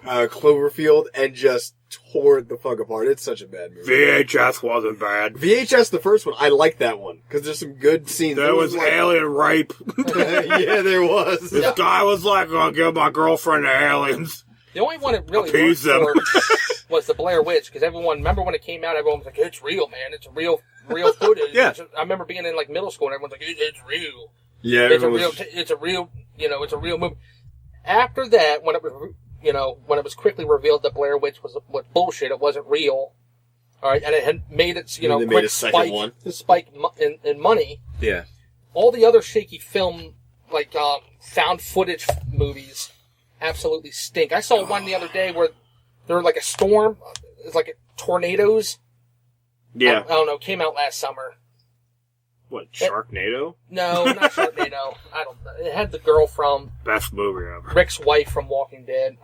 Cloverfield and just tore it the fuck apart. It's such a bad movie. VHS wasn't bad. VHS, the first one, I like that one because there's some good scenes. There was alien rape. Yeah, there was. This guy was like, "I'll give my girlfriend to aliens." The only one that really worked for was the Blair Witch because remember when it came out, everyone was like, "It's real, man. It's a real footage." Yeah. I remember being in middle school and everyone's like, "It's real." Yeah, it's a real movie. After that, when it was quickly revealed that Blair Witch was bullshit, it wasn't real. All right, and it had made its quick spike in money. Yeah. All the other shaky film found footage movies absolutely stink. I saw one the other day where there were a storm. It's tornadoes. Yeah. I don't know. Came out last summer. What, Sharknado? No, not Sharknado. I don't know. It had the girl from Best movie ever. Rick's wife from Walking Dead.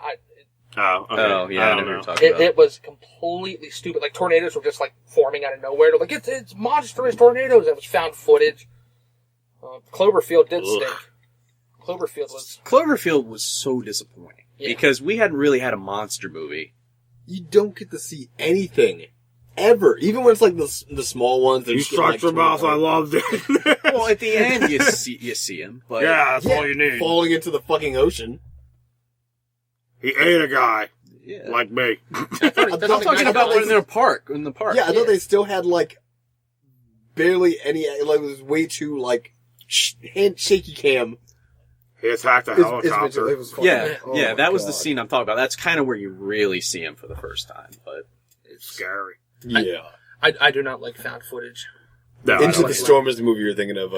Oh, okay. Oh, yeah, I know what you're talking about. It was completely stupid. Tornadoes were just forming out of nowhere. They're it's monstrous tornadoes. It was found footage. Cloverfield did stink. Cloverfield was so disappointing because we hadn't really had a monster movie. You don't get to see anything. Ever. Even when it's the small ones. You shut your mouth, I loved it. Well, at the end, you see him. But that's all you need. Falling into the fucking ocean. He ate a guy. Yeah. Like me. I'm talking about in the park. Yeah, I thought they still had, barely any, it was way too, shaky cam. He attacked a helicopter. That was the scene I'm talking about. That's kind of where you really see him for the first time, but it's scary. Yeah. I do not like found footage. No, Into the Storm is the movie you're thinking of,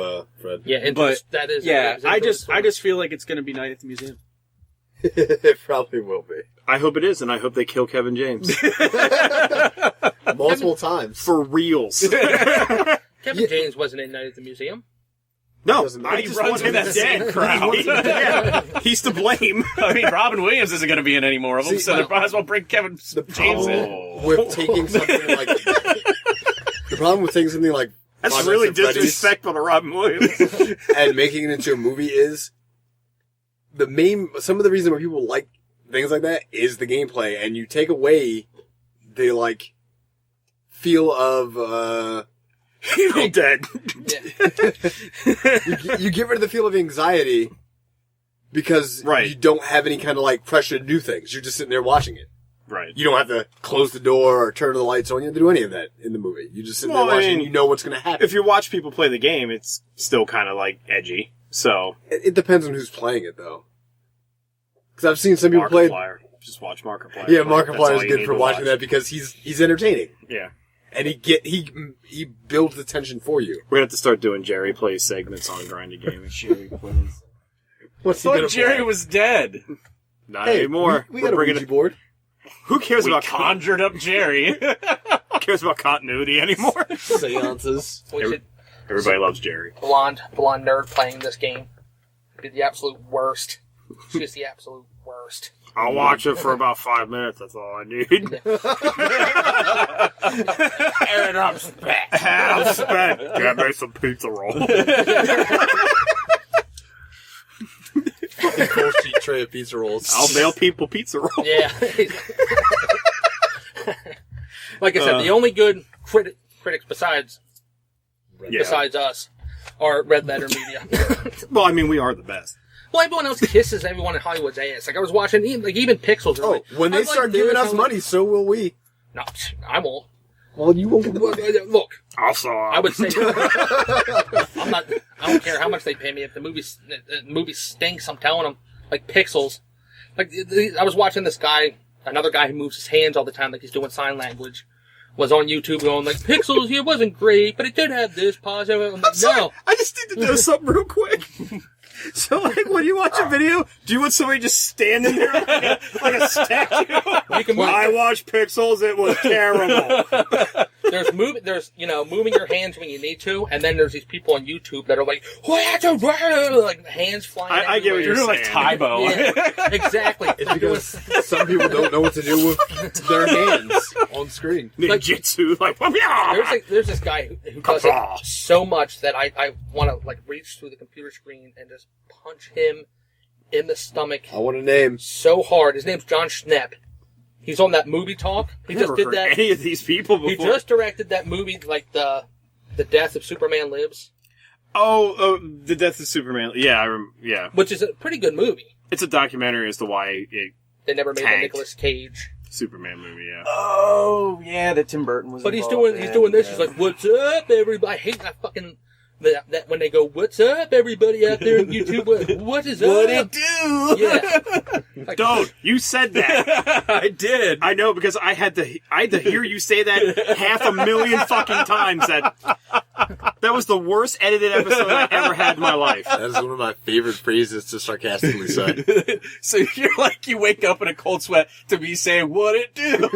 Fred. Yeah, that is. Yeah, I just feel like it's going to be Night at the Museum. It probably will be. I hope it is, and I hope they kill Kevin James. Multiple times. For reals. Kevin James wasn't in Night at the Museum. No, Doesn't I matter. He just runs want with him that to same crowd. Yeah, he's to blame. I mean, Robin Williams isn't going to be in any more of them, See, so they might as well bring Kevin James in. With taking something like the problem with taking something like That's Five really Nights at Freddy's disrespectful to Robin Williams. and making it into a movie is some of the reason why people like things like that is the gameplay, and you take away the like feel of Evil Dead. you get rid of the feel of anxiety because Right. you don't have any kind of like pressure to do things. You're just sitting there watching it. Right. You don't have to close the door or turn the lights on. You don't have to do any of that in the movie. You just sit there watching. You know what's going to happen. If you watch people play the game, it's still kind of like edgy. So It depends on who's playing it, though. Because I've seen some people play. Markiplier. Just watch Markiplier. Yeah, That's all Markiplier is you good need for to watching watch. that because he's entertaining Yeah. and he builds the tension for you. We're gonna have to start doing Jerry plays segments on Grinding Gaming. Jerry plays. What's he I gonna thought Jerry play? was dead. Not Hey, anymore. We We're got a bringing Ouija it. board. Who cares We about conjured up Jerry. Who cares about continuity anymore? Seances. We should Everybody loves Jerry. blonde nerd playing this game. Be the absolute worst. She's the absolute worst. I'll watch it for about 5 minutes. That's all I need. Aaron Up's back. Have spent. Get me some pizza roll. Full sheet tray of pizza rolls. I'll mail people pizza roll. Yeah. Like I said, the only good critics besides us are Red Letter Media. Well, I mean, we are the best. Well, everyone else kisses everyone in Hollywood's ass. Like I was watching, even Pixels. Are like, When I they like start this, giving I us like- money, so will we. No, I won't. Well, you won't. Look, Also, I would say I'm not. I don't care how much they pay me. If the movie stinks, I'm telling them. Like Pixels. Like I was watching this guy, another guy who moves his hands all the time, like he's doing sign language, was on YouTube going like Pixels. It wasn't great, but it did have this positive. I'm like, no. I just need to know something real quick. So, like, when you watch a video, do you want somebody just standing there like a statue? I watched Pixels, it was terrible. There's moving your hands when you need to, and then there's these people on YouTube that are like, like hands flying. I get what You're you're doing saying. like Tybo. Yeah, exactly. It's because some people don't know what to do with their hands on screen. Ninjutsu, like, There's this guy who does it so much that I want to like reach through the computer screen and just punch him in the stomach I want a name. so hard. His name's John Schnepp. He's on that movie talk. He just did that. Any of these people before. He just directed that movie, like the Death of Superman Lives, Oh, The Death of Superman. Yeah, yeah. which is a pretty good movie. It's a documentary as to why it They never made the Tanked. Nicolas Cage. Superman movie, yeah. Oh, yeah, that Tim Burton was But he's involved doing in, this. yeah. He's like, "What's up, everybody?" I hate that fucking that when they go, "What's up, everybody out there on YouTube? What is What up?" it do? Yeah. Like, Don't! You said that! I did. I know, because I had to hear you say that 500,000 fucking times. That was the worst edited episode I ever had in my life. That is one of my favorite phrases to sarcastically say. So you're like, you wake up in a cold sweat to be saying, what it do?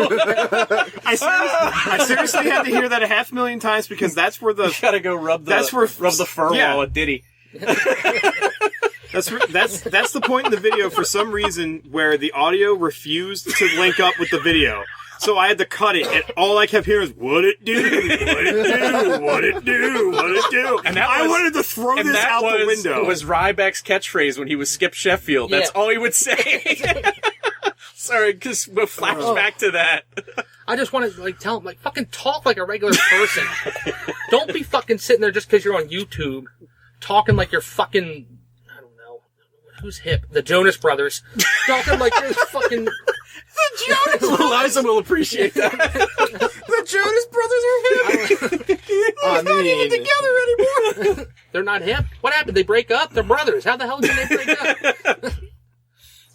I seriously had to hear that 500,000 times, because that's where the You gotta go rub the fur Yeah. wall at Diddy. That's the point in the video for some reason where the audio refused to link up with the video. So I had to cut it, and all I kept hearing was, what it do, what it do, what it do, what it do. And that I was- wanted to throw And this that out the was, window. was Ryback's catchphrase when he was Skip Sheffield. That's Yeah. all he would say. Sorry, because we'll flash back to that. I just want to like tell him, like, fucking talk like a regular person. Don't be fucking sitting there just because you're on YouTube talking like you're fucking, I don't know, who's hip? The Jonas Brothers. Talking like you're fucking. The Jonas Eliza will appreciate that. The Jonas Brothers are hip. I Not even mean, together anymore. They're not hip. What happened? They break up? They're brothers. How the hell can they break up?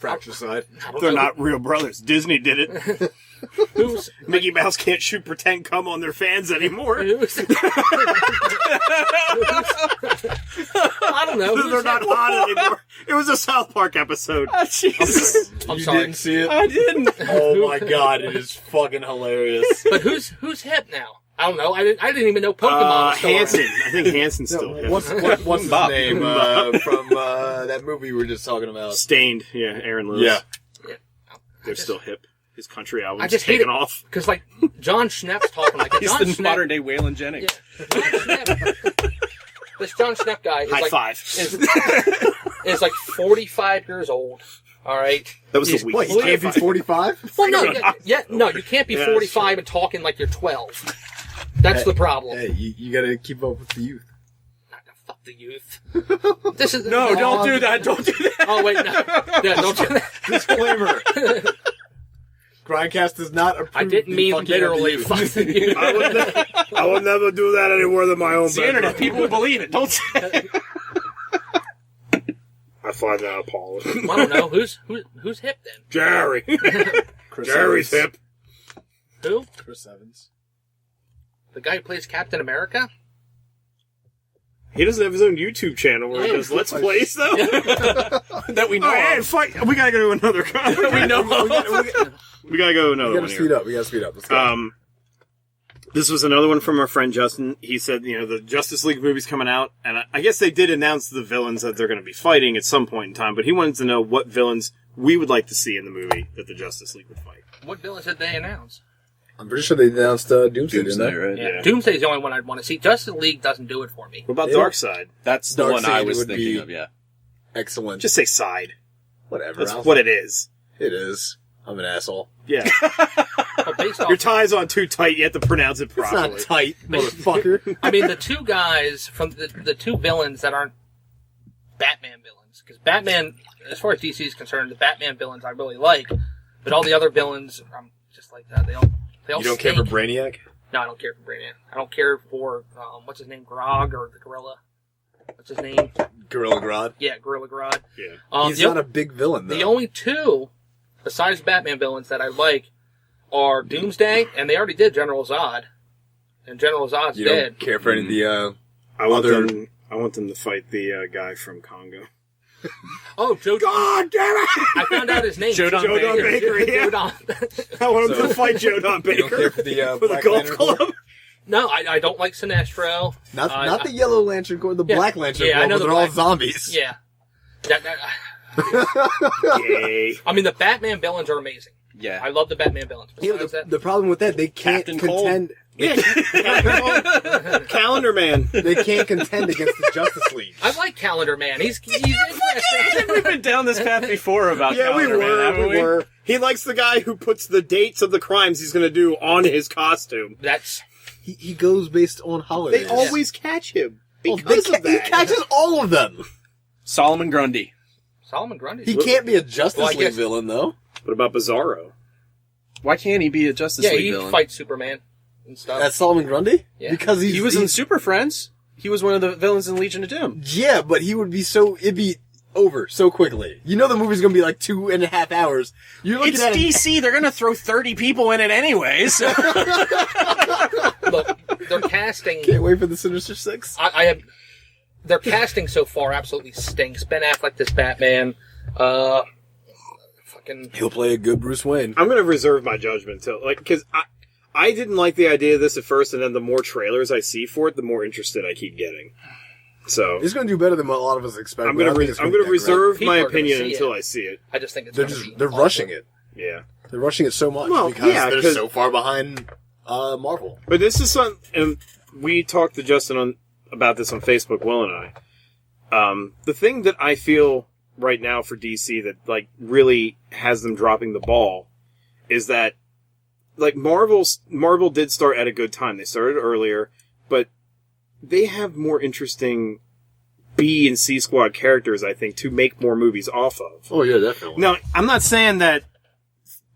fracture side. They're not real brothers. Disney did it. Who's Mickey Mouse can't shoot pretend cum on their fans anymore. who's? I don't know. They're not hot anymore. It was a South Park episode. Oh, Jesus. I'm You sorry. didn't see it? I didn't. Oh my god, it is fucking hilarious. But who's hip now? I don't know. I didn't even know Pokemon was still Hanson. around. I think Hanson's still hip. What's his Bob. name from that movie we were just talking about? Stained. Yeah, Aaron Lewis. Yeah. They're still hip. His country I album's just hate taken it off. because like John Schnepp's talking like He's John the Schnepp, modern day Waylon Jennings. John Schnepp, this John Schnepp guy is High like five. is like 45 years old. All right. That was He's the week. What, you can't be 45? Well, no, no, you can't be Yeah, 45 and talking like you're 12. That's the problem. Hey, you gotta keep up with the youth. Fuck the youth. This is No, don't do that. Don't do that. Oh wait, no, yeah, don't do that. Disclaimer. Grindcast does not approve I didn't the mean fucking literally. abuse. Fuck the youth. I would never do that anywhere than my own It's the internet. People will believe it. Don't say it. I find that appalling. I don't know who's hip then. Jerry. Chris Jerry's Evans. hip. Who? Chris Evans. The guy who plays Captain America? He doesn't have his own YouTube channel where he Yeah. does Let's Plays, though. That we know. Oh, and of. fight. We gotta go to another conference. We know. We gotta go to another We one gotta here. speed up. We gotta speed up. Let's go. This was another one from our friend Justin. He said, the Justice League movie's coming out, and I guess they did announce the villains that they're going to be fighting at some point in time, but he wanted to know what villains we would like to see in the movie that the Justice League would fight. What villains did they announce? I'm pretty sure they announced Doomsday, didn't Doomsday, they? right? Yeah. Yeah. Doomsday's the only one I'd want to see. Justice League doesn't do it for me. What about Yeah. Darkseid? That's the one I Darkseid was would thinking be- of. Yeah. Excellent. Just say side. whatever. That's I'll- what it is. It is. I'm an asshole. Yeah. But based Your off, tie's on too tight, you have to pronounce it It's properly. not tight, motherfucker. I mean, the two guys from the two villains that aren't Batman villains, because Batman, as far as DC is concerned, the Batman villains I really like, but all the other villains, I'm just like that. They all You don't care for stink. Brainiac? No, I don't care for Brainiac. I don't care for what's his name, Grog or the Gorilla. What's his name? Gorilla Grodd? Yeah, Gorilla Grodd. Yeah. He's The not a big villain, though. The only two, besides Batman villains, that I like are Doomsday, and they already did General Zod. And General Zod's You dead. don't care for any of the, I want Other- them. I want them to fight the guy from Congo. Oh, Joe Don. God damn it! I found out his name. Joe Don Joe Don Baker, yeah. Joe Don. I want him So- to fight Joe Don you don't care Baker for the, for the Black golf Lantern Corps? club. No, I don't like Sinestro. Not the Yellow Lantern Corps, the Yeah. Black Lantern Yeah, I Corps, know but the they're all Black- zombies. Yeah. Yay! I mean, the Batman villains are amazing. Yeah. I love the Batman villains. You know, Besides that, the problem with that, they can't Captain Cold. contend. Yeah, Calendar Man. They can't contend against the Justice League. I like Calendar Man. He's interesting. We've been down this path before about Yeah, we Calendar Man, were. haven't We were. He likes the guy who puts the dates of the crimes he's going to do on his costume. That's He goes based on holidays. They always catch him Oh, because of he that. catches all of them. Solomon Grundy. Solomon Grundy. He can't be a Justice Well, I League guess- villain, though. What about Bizarro? Why can't he be a Justice Yeah, League he villain? fights Superman and stuff. That's Solomon Grundy? Yeah. Because He was in he's- Super Friends. He was one of the villains in Legion of Doom. Yeah, but he would be it'd be over so quickly. You know the movie's gonna be like 2.5 hours. You're looking It's at DC. They're going to throw 30 people in it anyways. Look, they're casting. Can't wait for the Sinister Six. I have. Their casting so far absolutely stinks. Ben Affleck this Batman. Fucking. He'll play a good Bruce Wayne. I'm going to reserve my judgment till because I didn't like the idea of this at first, and then the more trailers I see for it, the more interested I keep getting. So He's gonna do better than what a lot of us expect. I'm but I going think to it's I'm be going to that great. reserve People my are gonna opinion see until it. I see it. I just think it's. They're gonna just be they're awful. rushing it. Yeah. They're rushing it so much Well, because yeah, they're 'cause- so far behind Marvel. But this is something, and we talked to Justin about this on Facebook, Will and I. The thing that I feel right now for DC that like really has them dropping the ball is that like Marvel did start at a good time. They started earlier, but they have more interesting B and C squad characters, I think, to make more movies off of. Oh yeah, definitely. Now, I'm not saying that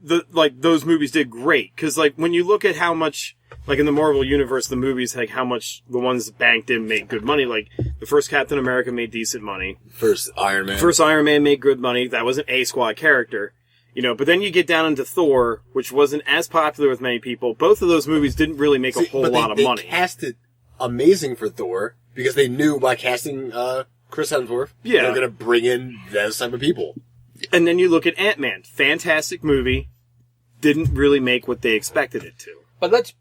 those movies did great, because like when you look at how much, like in the Marvel universe, the movies, like how much the ones banked in made good money. Like the first Captain America made decent money. First Iron Man. First Iron Man made good money. That was an A squad character, but then you get down into Thor, which wasn't as popular with many people. Both of those movies didn't really make a whole but lot of they money. Cast it amazing for Thor because they knew by casting Chris Hemsworth, Yeah. they're gonna bring in those type of people. And then you look at Ant-Man, fantastic movie, didn't really make what they expected it to. But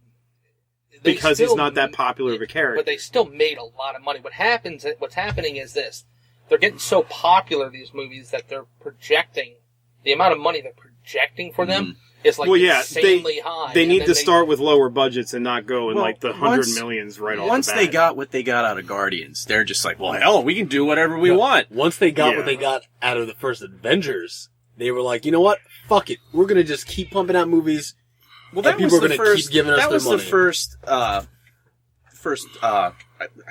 because he's still- not that popular of a character. But they still made a lot of money. What's happening is this. They're getting so popular, these movies, that they're projecting, the amount of money they're projecting for them is like insanely high. They And need then to start with lower budgets and not go in like the 100 millions right off the bat. Once they got what they got out of Guardians, they're just like, well, hell, we can do whatever we want. Once they got Yeah. what they got out of the first Avengers, they were like, you know what? Fuck it. We're gonna just keep pumping out movies. Well, that And was people the are gonna first. keep giving us That their was money. the first. I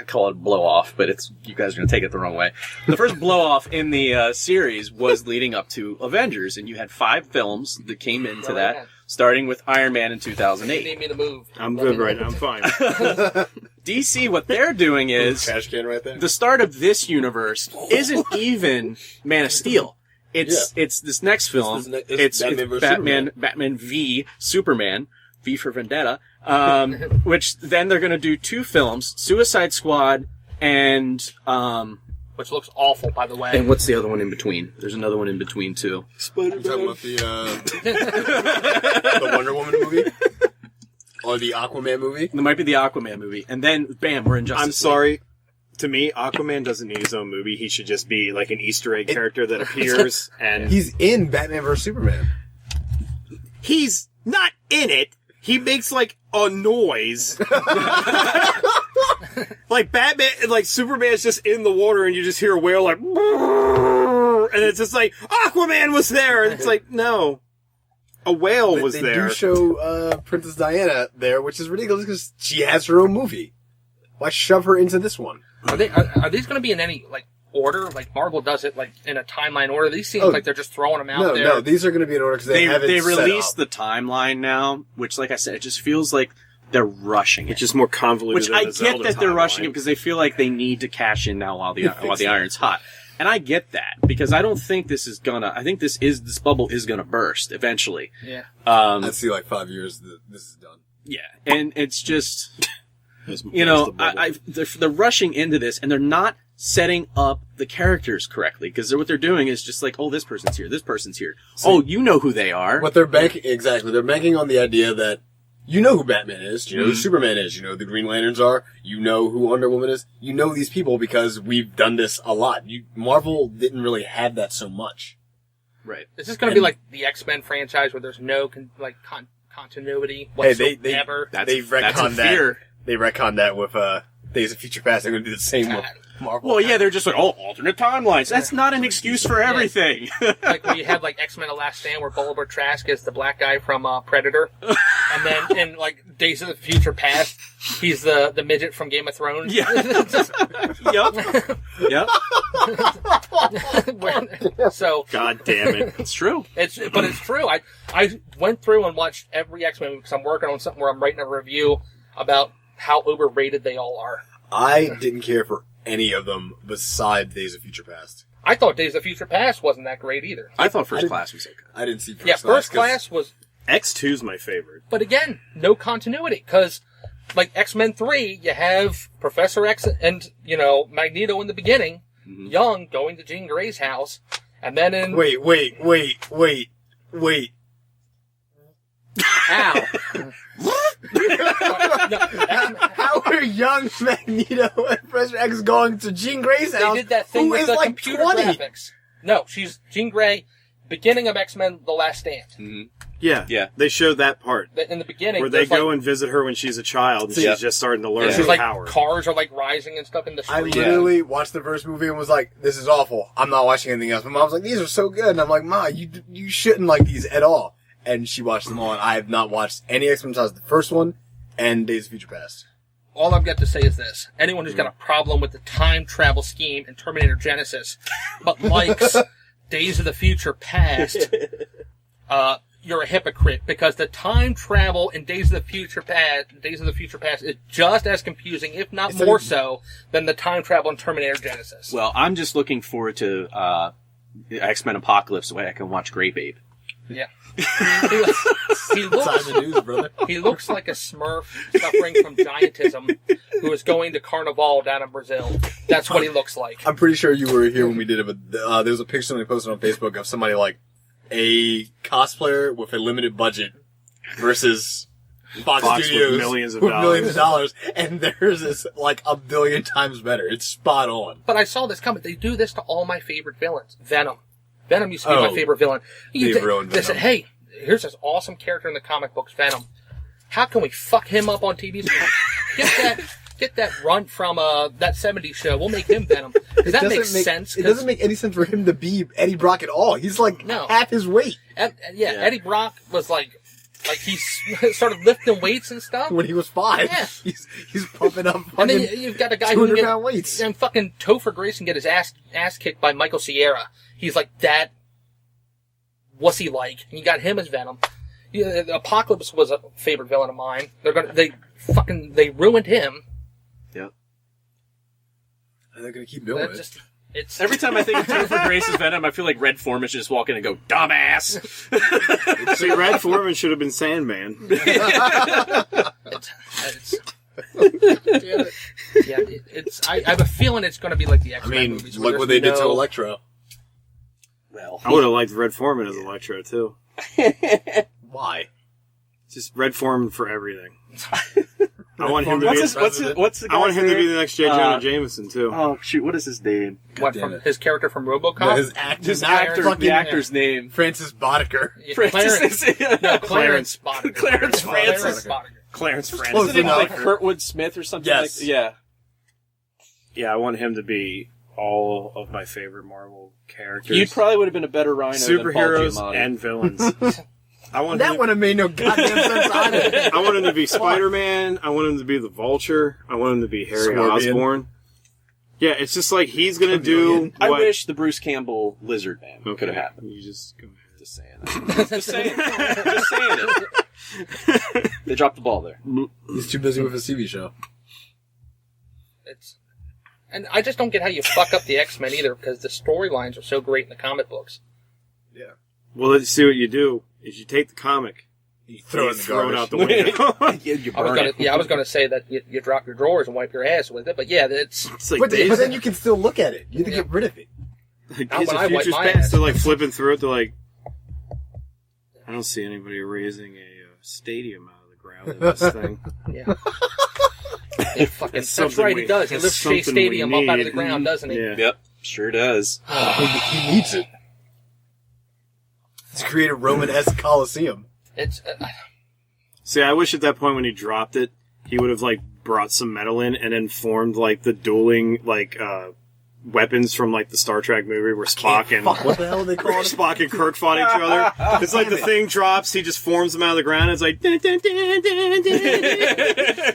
call it blow off, but it's you guys are gonna take it the wrong way. The first blow off in the series was leading up to Avengers, and you had 5 films that came into Go that, ahead. starting with Iron Man in You 2008. need me to move. I'm good right now. I'm fine. DC, what they're doing is Trash can right there. the start of this universe isn't even Man of Steel. It's this next film. This is It's Batman versus Batman v Superman, V for Vendetta. Which then they're going to do 2 films: Suicide Squad and Which looks awful, by the way. and what's the other one in between? There's another one in between too. You talking about the Wonder Woman movie? Or the Aquaman movie? There might be the Aquaman movie, and then bam, we're in Justice I'm League. sorry. To me, Aquaman doesn't need his own movie. He should just be like an Easter egg character that appears, and He's in Batman vs Superman. he's not in it. He makes like a noise. Like Batman, like Superman's just in the water and you just hear a whale like, and it's just like, Aquaman was there. And it's like, no. A whale was they there. do show Princess Diana there, which is ridiculous because she has her own movie. Why shove her into this one? Are these going to be in any like order? Like Marvel does it like in a timeline order. These seem like they're just throwing them out there. No, these are going to be in order because they haven't They set released up. the timeline now, which, like I said, it just feels like they're rushing it. It's just more convoluted. Which than I the get Zelda that they're timeline. rushing it because they feel like they need to cash in now while the iron's hot. And I get that because I don't think this is gonna. I think this bubble is gonna burst eventually. Yeah. I'd see like 5 years that this is done. Yeah, and it's just That's you know the bubble. they're rushing into this and they're not setting up the characters correctly because what they're doing is just like, oh, this person's here, oh, you know who they are. What they're banking, exactly, they're banking on the idea that you know who Batman is, you know who Superman is, you know who the Green Lanterns are, you know who Wonder Woman is, you know these people because we've done this a lot. Marvel didn't really have that so much. Right. Is this going to be like the X-Men franchise where there's no continuity whatsoever? They've That's a retconned that. fear. They retconned that with Days of Future Past. They're going to do the same with Marvel. Well, yeah, they're just like, oh, alternate timelines. That's not an excuse for everything. Like when you have like X-Men: The Last Stand, where Bolivar Trask is the black guy from Predator, and then in like Days of the Future Past, he's the midget from Game of Thrones. Yeah. Yep. So God damn it. It's true. it's true. I went through and watched every X-Men movie because I'm working on something where I'm writing a review about how overrated they all are. I didn't care for any of them besides Days of Future Past. I thought Days of Future Past wasn't that great either. I thought First Class was okay. I didn't see First Yeah, Class. First Class was, X2's my favorite. but again, no continuity because, like X-Men 3, you have Professor X and Magneto in the beginning, young, going to Jean Grey's house, and then in Wait. Ow. No, How are young Magneto and Professor X going to Jean Grey's they house? did that thing who with is the like computer 20? graphics. No, she's Jean Grey, beginning of X-Men: The Last Stand. Yeah. Yeah. They showed that part. In the beginning, Where they there's, go like, and visit her when she's a child and Yeah. she's just starting to learn there's her like power. cars are like rising and stuff in the I street. literally watched the first movie and was like, "This is awful. I'm not watching anything else." My mom was like, "These are so good," and I'm like, "Ma, you shouldn't like these at all." And she watched them all, and I have not watched any X-Men besides the first one and Days of Future Past. All I've got to say is this. Anyone who's got a problem with the time travel scheme in Terminator Genesis, but likes Days of the Future Past, you're a hypocrite because the time travel in Days of the Future Past is just as confusing, if not more so, than the time travel in Terminator Genesis. Well, I'm just looking forward to X-Men Apocalypse the way I can watch Grey Babe. Yeah. He looks Time of news, brother. he looks like a Smurf suffering from giantism who is going to Carnival down in Brazil. That's what he looks like. I'm pretty sure you were here when we did it, but there was a picture somebody posted on Facebook of somebody like a cosplayer with a limited budget versus Fox with Studios millions of with dollars. millions of dollars, and theirs is like a billion times better. It's spot on. But I saw this coming. They do this to all my favorite villains. Venom. Venom used to be my Oh, favorite villain. they've ruined They said, Venom. hey, here's this awesome character in the comic books, Venom. How can we fuck him up on TV? Get that runt from that 70s show. We'll make him Venom. Because that makes sense. It doesn't make any sense for him to be Eddie Brock at all. He's like No. half his weight Eddie Brock was like he started lifting weights and stuff. when he was 5. Yeah. He's pumping up And then fucking you've got a guy who can 200-pound weights. and fucking Topher Grace can get his ass kicked by Michael Cera. He's like that. What's he like? And you got him as Venom. Yeah, Apocalypse was a favorite villain of mine. They ruined him. Yep. And they're gonna keep doing it. It's Every time I think of Topher Grace's Venom, I feel like Red Foreman should just walk in and go, dumbass! See, Red Foreman should have been Sandman. I have a feeling it's going to be like the I X-Men mean, movies. where look what there's they did to no- Electro. Well, I would have liked Red Foreman as Electro, too. Why? Just Red Foreman for everything. I want him to what's be. his, what's his, what's the I want guy's him to be name? the next J. Jonah Jameson, too. Oh, shoot, what is his name? What, damn from it. his character from RoboCop? No, his actor, His not actor, fucking the actor's name. Francis Boddicker. Yeah, Francis. Clarence Boddicker. Clarence Francis. Boddicker. Clarence Close Francis. Isn't it enough. like Kurtwood Smith or something Yes. like that? Yeah. Yeah, I want him to be all of my favorite Marvel characters. You probably would have been a better Rhino than Paul superheroes Giamatti. and villains. I want That him, would have made no goddamn sense either. I want him to be Spider-Man. I want him to be the Vulture. I want him to be Harry Scorpion. Osborn. Yeah, it's just like he's gonna do. I what- wish the Bruce Campbell Lizard Man Okay, could have happened. You just go ahead. Just saying. Just saying. Just saying it. They dropped the ball there. He's too busy with his TV show. And I just don't get how you fuck up the X-Men either, because the storylines are so great in the comic books. Yeah. Well, let's see what you do. Is you take the comic, You throw it in the throw it garbage. out the window. You I was burn it. gonna say that you drop your drawers and wipe your ass with it, but yeah, it's It's like But days- then you can still look at it. You have to Yeah. get rid of it. like Not Days when of I wipe Futures my Past. ass. They're like flipping through it. They're like, I don't see anybody raising a stadium out of the ground in this thing. yeah. Yeah, fucking, That's that's something right, we- he does. He that's lifts Shea something we Stadium up out of the need. ground, doesn't he? Yeah. Yep, sure does. He needs it. He's created Roman-esque Coliseum. It's See, I wish at that point when he dropped it, he would have like brought some metal in and then formed like the dueling like weapons from like the Star Trek movie where Spock and Fuck, what the hell are they where called? Spock and Kirk fought each other. It's like the thing drops, he just forms them out of the ground. And it's like. Dun, dun, dun, dun, dun, dun.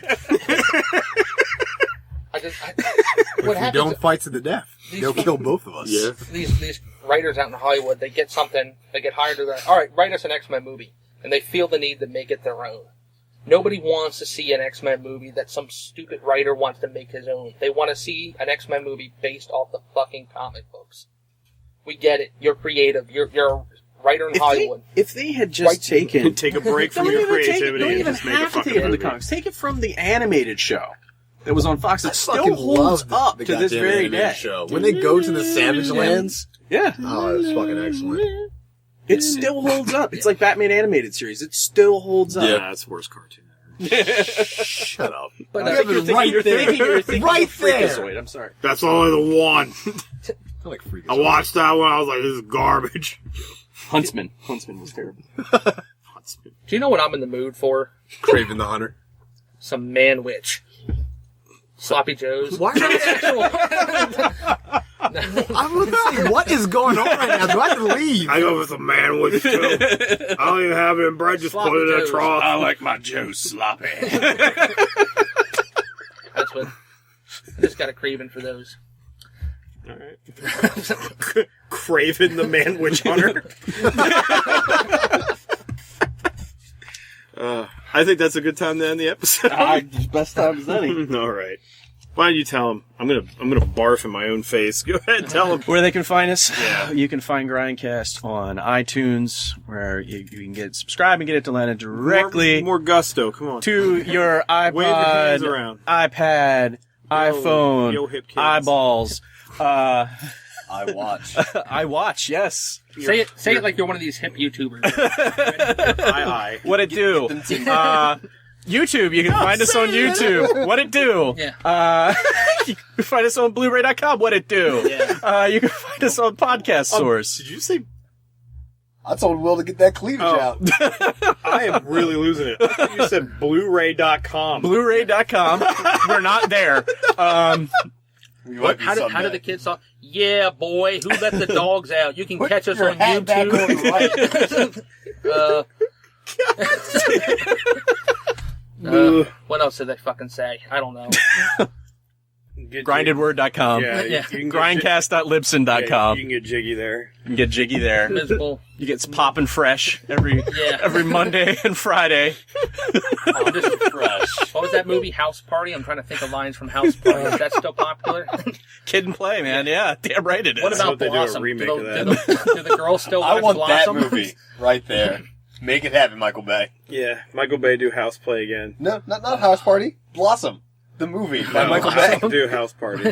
what If we happens? don't fight to the death, they'll kill both of us. Yeah. These writers out in Hollywood, they get something, they get hired to go, all right, write us an X-Men movie, and they feel the need to make it their own. Nobody wants to see an X-Men movie that some stupid writer wants to make his own. They want to see an X-Men movie based off the fucking comic books. We get it. You're creative. You're a writer in Hollywood. If they had just taken... Take a break from Don't your even take it. creativity Don't and even just make a have to fucking take it from the movie. comics. Take it from the animated show that was on Fox. It still fucking holds loved up the to this goddamn very animated day. show. When they go to the Savage Lands, Yeah. oh, it's fucking excellent. It still holds up. It's like Batman animated series. It still holds up. Yeah, that's the worst cartoon ever. Shut up. But You have it right You're there. thinking Right of there. Freakazoid. I'm sorry. That's only the one. I like Freakazoid. I watched that one. I was like, this is garbage. Huntsman. Huntsman was terrible. Do you know what I'm in the mood for? Craven the Hunter. Some man-witch. Sloppy Joes. Why are they sexual? I was saying, what is going on right now? Do I have to leave? I go with a man with too. I don't even have it in bread. Just Sloppy put it in a Joes. trough. I like my Joe sloppy. That's what. I just got a craving for those. All right. Craven the man witch hunter. I think that's a good time to end the episode. Best time as any. All right. Why don't you tell him? I'm gonna barf in my own face. Go ahead, tell him. Where they can find us? Yeah. You can find Grindcast on iTunes, where you can get subscribe and get it delivered directly More gusto. Come on. to your Wave your hands iPod, around. iPad, iPhone, yo, hip kids. eyeballs. I watch. iWatch, yes. Say it like you're one of these hip YouTubers. Aye. What it do? YouTube. You can find us on YouTube. What it do? Yeah. You can find us on Blubrry.com. What it do? Yeah. You can find us on Podcast Source. Did you say? I told Will to get that cleavage out. I am really losing it. I thought you said Blu-ray.com. Blubrry.com. We're not there. How did the kids talk? Yeah, boy, who let the dogs out? You can Put catch us your on hat back on YouTube. right. What else did they fucking say? I don't know. Grindedword.com. Yeah, Yeah. you can Grindcast.libsyn.com. you can get jiggy there. You can get jiggy there. Miserable. You get popping fresh every Monday and Friday. Oh, this is fresh. What was that movie? House Party? I'm trying to think of lines from House Party. Is that still popular? Kid and Play, man. Yeah, damn right it is. What I about hope they do a Blossom? remake do, of the, that. do the girls still I watch want that Blossom? movie right there. Make it happen, Michael Bay. Yeah, Michael Bay do House Play again. No, not House Party. Blossom, the movie by Michael Bay. Do House Party.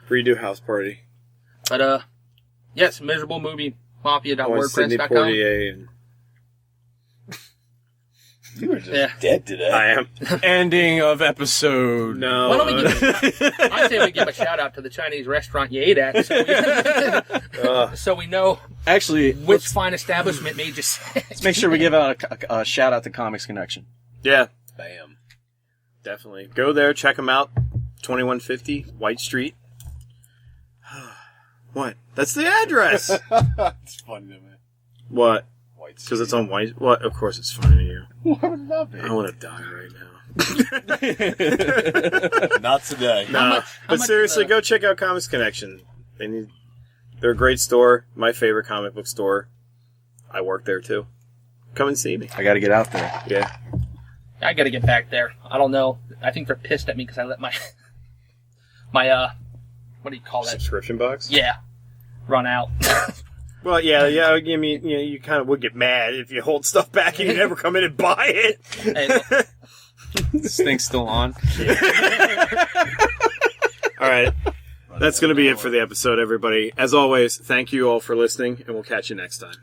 Redo House Party. But, yes, miserable movie. Sidney Mafia.wordpress.com. Poitier and You were just dead today. I am. Ending of episode. No. Why don't we I say we give a shout out to the Chinese restaurant you ate at, so we know Actually, which fine establishment made you sick. let's make sure we give out a shout out to Comics Connection. Yeah, Bam. definitely. Go there, check them out. 2150 White Street. What? That's the address. It's funny to me. What? White Because it's on White. What? Of course it's funny to you. Why would it not be? I want to die right now. Not today. Nah, but much seriously, is go check out Comics Connection. They're a great store. My favorite comic book store. I work there too. Come and see me. I got to get out there. Yeah. I gotta get back there. I don't know. I think they're pissed at me because I let my what do you call that? Subscription box? Yeah, run out. Well, yeah. I mean, you kind of would get mad if you hold stuff back and you never come in and buy it. Hey, look, This thing's still on. All right. That's going to be it for the episode, everybody. As always, thank you all for listening, and we'll catch you next time.